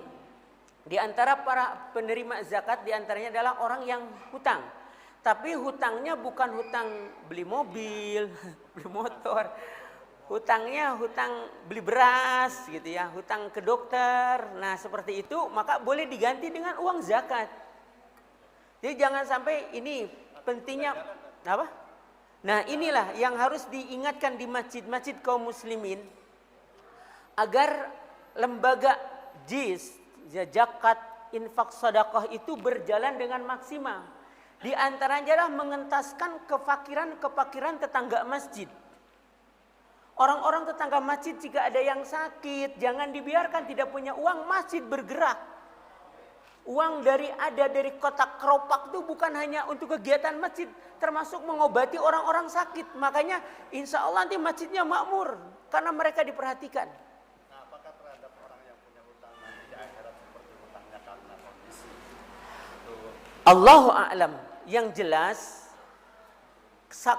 Di antara para penerima zakat di antaranya adalah orang yang hutang. Tapi hutangnya bukan hutang beli mobil, beli motor. Hutangnya hutang beli beras gitu ya, hutang ke dokter. Nah, seperti itu maka boleh diganti dengan uang zakat. Jadi jangan sampai ini pentingnya apa? Nah, inilah yang harus diingatkan di masjid-masjid kaum muslimin agar lembaga JIS, zakat, infak, sedekah itu berjalan dengan maksimal. Di antaranya adalah mengentaskan kefakiran tetangga masjid. Orang-orang tetangga masjid jika ada yang sakit, jangan dibiarkan tidak punya uang, masjid bergerak. Uang dari kotak keropak itu bukan hanya untuk kegiatan masjid, termasuk mengobati orang-orang sakit. Makanya insya Allah nanti masjidnya makmur karena mereka diperhatikan. Nah, apakah terhadap orang yang punya hutang nanti di akhirat seperti hutangnya karena kondisi itu? Allahu a'lam. Yang jelas,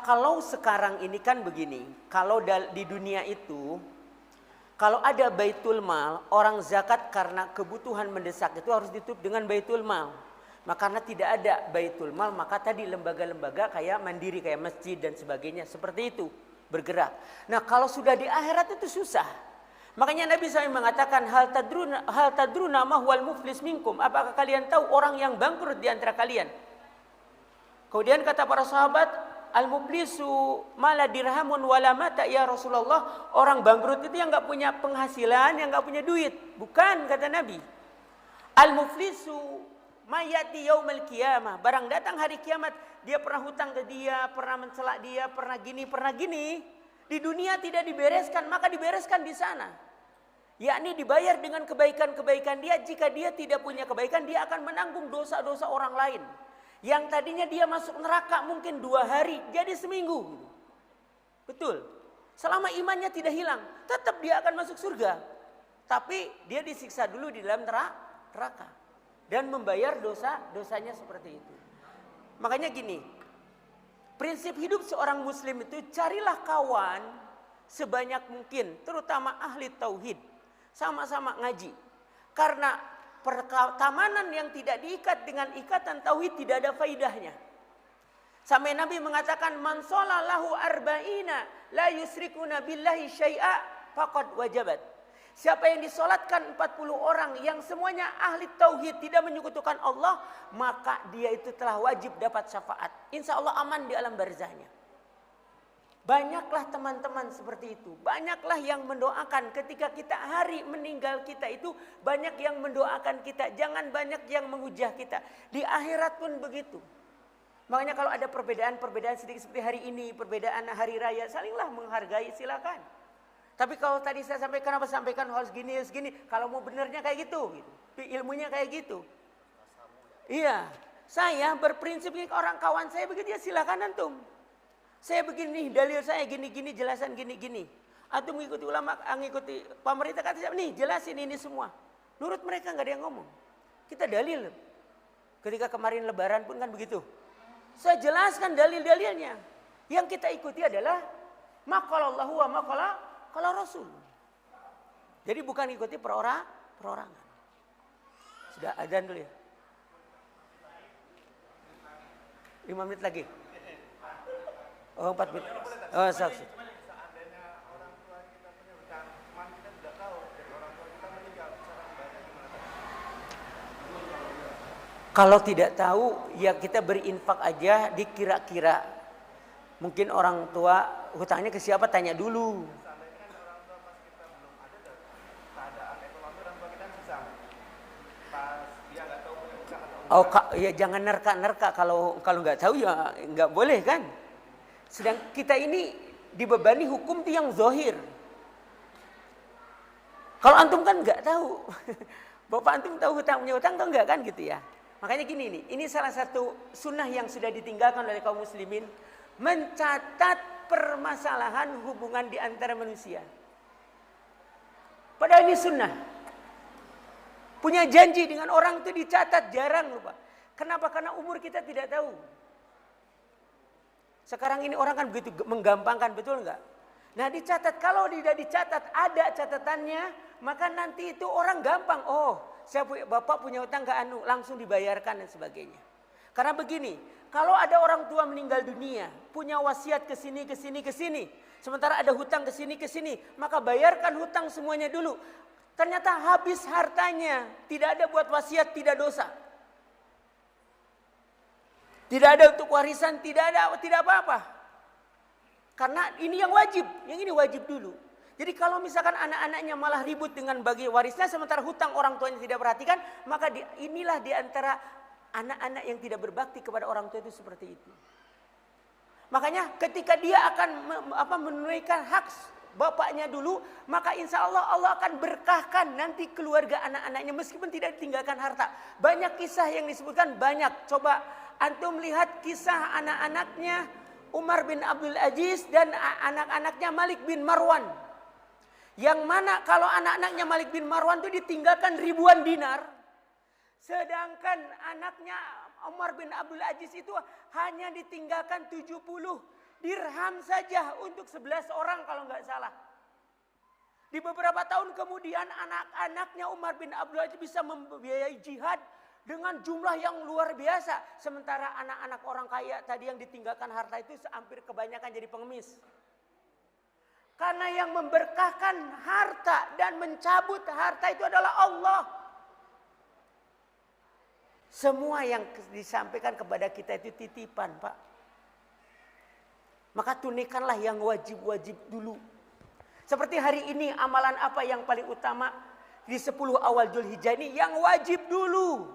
kalau sekarang ini kan begini, kalau di dunia itu, kalau ada baitul mal, orang zakat karena kebutuhan mendesak itu harus ditutup dengan baitul mal. Maka karena tidak ada baitul mal, maka tadi lembaga-lembaga kayak mandiri, kayak masjid dan sebagainya, seperti itu bergerak. Nah, kalau sudah di akhirat itu susah. Makanya Nabi SAW mengatakan, hal tadruna ma huwal muflis minkum. Apakah kalian tahu orang yang bangkrut di antara kalian? Kemudian kata para sahabat, al-muflisu mala dirhamun wala mata ya Rasulullah. Orang bangkrut itu yang enggak punya penghasilan, yang enggak punya duit. Bukan, kata Nabi. Al-muflisu mayati yaumal qiyamah. Barang datang hari kiamat, dia pernah hutang ke dia, pernah mencelak dia, pernah gini. Di dunia tidak dibereskan, maka dibereskan di sana. Yakni dibayar dengan kebaikan-kebaikan dia. Jika dia tidak punya kebaikan, dia akan menanggung dosa-dosa orang lain. Yang tadinya dia masuk neraka mungkin 2 hari, jadi seminggu. Betul. Selama imannya tidak hilang, tetap dia akan masuk surga. Tapi dia disiksa dulu di dalam neraka. Dan membayar dosanya seperti itu. Makanya gini, prinsip hidup seorang muslim itu carilah kawan sebanyak mungkin. Terutama ahli tauhid. Sama-sama ngaji. Karena pertemanan yang tidak diikat dengan ikatan tauhid tidak ada faidahnya. Sampai Nabi mengatakan, man sholalahu arba'ina la yusrikuna billahi syai'a faqad wajabat. Siapa yang disolatkan 40 orang yang semuanya ahli tauhid, tidak menyekutukan Allah, maka dia itu telah wajib dapat syafaat. Insya Allah aman di alam barzahnya. Banyaklah teman-teman seperti itu. Banyaklah yang mendoakan ketika kita hari meninggal kita itu. Banyak yang mendoakan kita. Jangan banyak yang menghujah kita. Di akhirat pun begitu. Makanya kalau ada perbedaan sedikit seperti hari ini. Perbedaan hari raya. Salinglah menghargai, silakan. Tapi kalau tadi saya sampaikan apa? Sampaikan harus gini, harus gini. Kalau mau benernya kayak gitu. Ilmunya kayak gitu. Iya. Saya berprinsip ini orang kawan saya begitu, ya silakan antum. Saya begini, dalil saya gini-gini, jelasan gini-gini. Antum mengikuti ulama, mengikuti pemerintah, kata saya, nih jelasin ini semua. Nurut mereka nggak ada yang ngomong. Kita dalil. Ketika kemarin lebaran pun kan begitu. Saya jelaskan dalil-dalilnya. Yang kita ikuti adalah maqalallahu wa maqala Rasul. Jadi bukan ikuti perorangan. Sudah azan dulu ya. 5 menit lagi. Oh 4 menit. Oh saksi. Seandainya orang tua kita punya hutang, cuman kita tidak tahu dari orang tua kita meninggal, cara membayarnya gimana? Kalau tidak tahu ya kita berinfak aja dikira-kira. Mungkin orang tua hutangnya ke siapa tanya dulu. Seandainya kan orang tua pas kita belum ada keadaan ekonomi orang tua kita susah. Pas dia nggak tahu punya hutang atau Ya jangan nerka-nerka kalau nggak tahu ya nggak boleh kan. Sedang kita ini dibebani hukum itu yang zohir. Kalau antum kan nggak tahu. Bapak antum tahu punya hutang atau enggak kan gitu ya. Makanya gini nih, ini salah satu sunnah yang sudah ditinggalkan oleh kaum muslimin. Mencatat permasalahan hubungan di antara manusia. Padahal ini sunnah. Punya janji dengan orang itu dicatat, jarang lupa. Kenapa? Karena umur kita tidak tahu. Sekarang ini orang kan begitu menggampangkan, betul enggak? Nah dicatat, kalau tidak dicatat ada catatannya, maka nanti itu orang gampang. Oh, bapak punya utang ke anu, langsung dibayarkan dan sebagainya. Karena begini, kalau ada orang tua meninggal dunia, punya wasiat ke sini, ke sini, ke sini. Sementara ada hutang ke sini, ke sini. Maka bayarkan hutang semuanya dulu. Ternyata habis hartanya. Tidak ada buat wasiat, tidak dosa. Tidak ada untuk warisan, tidak apa-apa. Karena ini yang wajib. Yang ini wajib dulu. Jadi kalau misalkan anak-anaknya malah ribut dengan bagi warisnya. Sementara hutang orang tuanya tidak perhatikan. Maka inilah di antara anak-anak yang tidak berbakti kepada orang tua itu seperti itu. Makanya ketika dia akan menunaikan hak bapaknya dulu, maka insya Allah akan berkahkan nanti keluarga anak-anaknya meskipun tidak ditinggalkan harta. Banyak kisah yang disebutkan, banyak. Coba antum lihat kisah anak-anaknya Umar bin Abdul Aziz dan anak-anaknya Malik bin Marwan. Yang mana kalau anak-anaknya Malik bin Marwan itu ditinggalkan ribuan dinar. Sedangkan anaknya Umar bin Abdul Aziz itu hanya ditinggalkan 70 dirham saja untuk 11 orang kalau nggak salah. Di beberapa tahun kemudian anak-anaknya Umar bin Abdul Aziz bisa membiayai jihad dengan jumlah yang luar biasa. Sementara anak-anak orang kaya tadi yang ditinggalkan harta itu hampir kebanyakan jadi pengemis. Karena yang memberkahkan harta dan mencabut harta itu adalah Allah. Semua yang disampaikan kepada kita itu titipan, Pak. Maka tunaikanlah yang wajib-wajib dulu. Seperti hari ini amalan apa yang paling utama di 10 awal Dzulhijjah ini? Yang wajib dulu.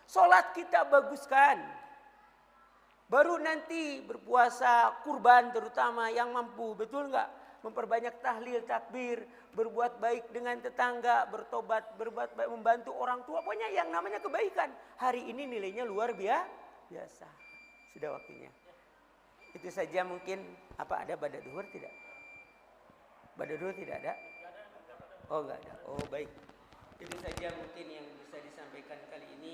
Salat kita baguskan. Baru nanti berpuasa kurban terutama yang mampu, betul enggak? Memperbanyak tahlil, takbir, berbuat baik dengan tetangga, bertobat, berbuat baik, membantu orang tua. Pokoknya yang namanya kebaikan. Hari ini nilainya luar biasa. Sudah waktunya. Itu saja mungkin. Apa ada pada duhur tidak? Pada duhur tidak ada? Oh enggak ada. Oh baik. Itu saja mungkin yang bisa disampaikan kali ini.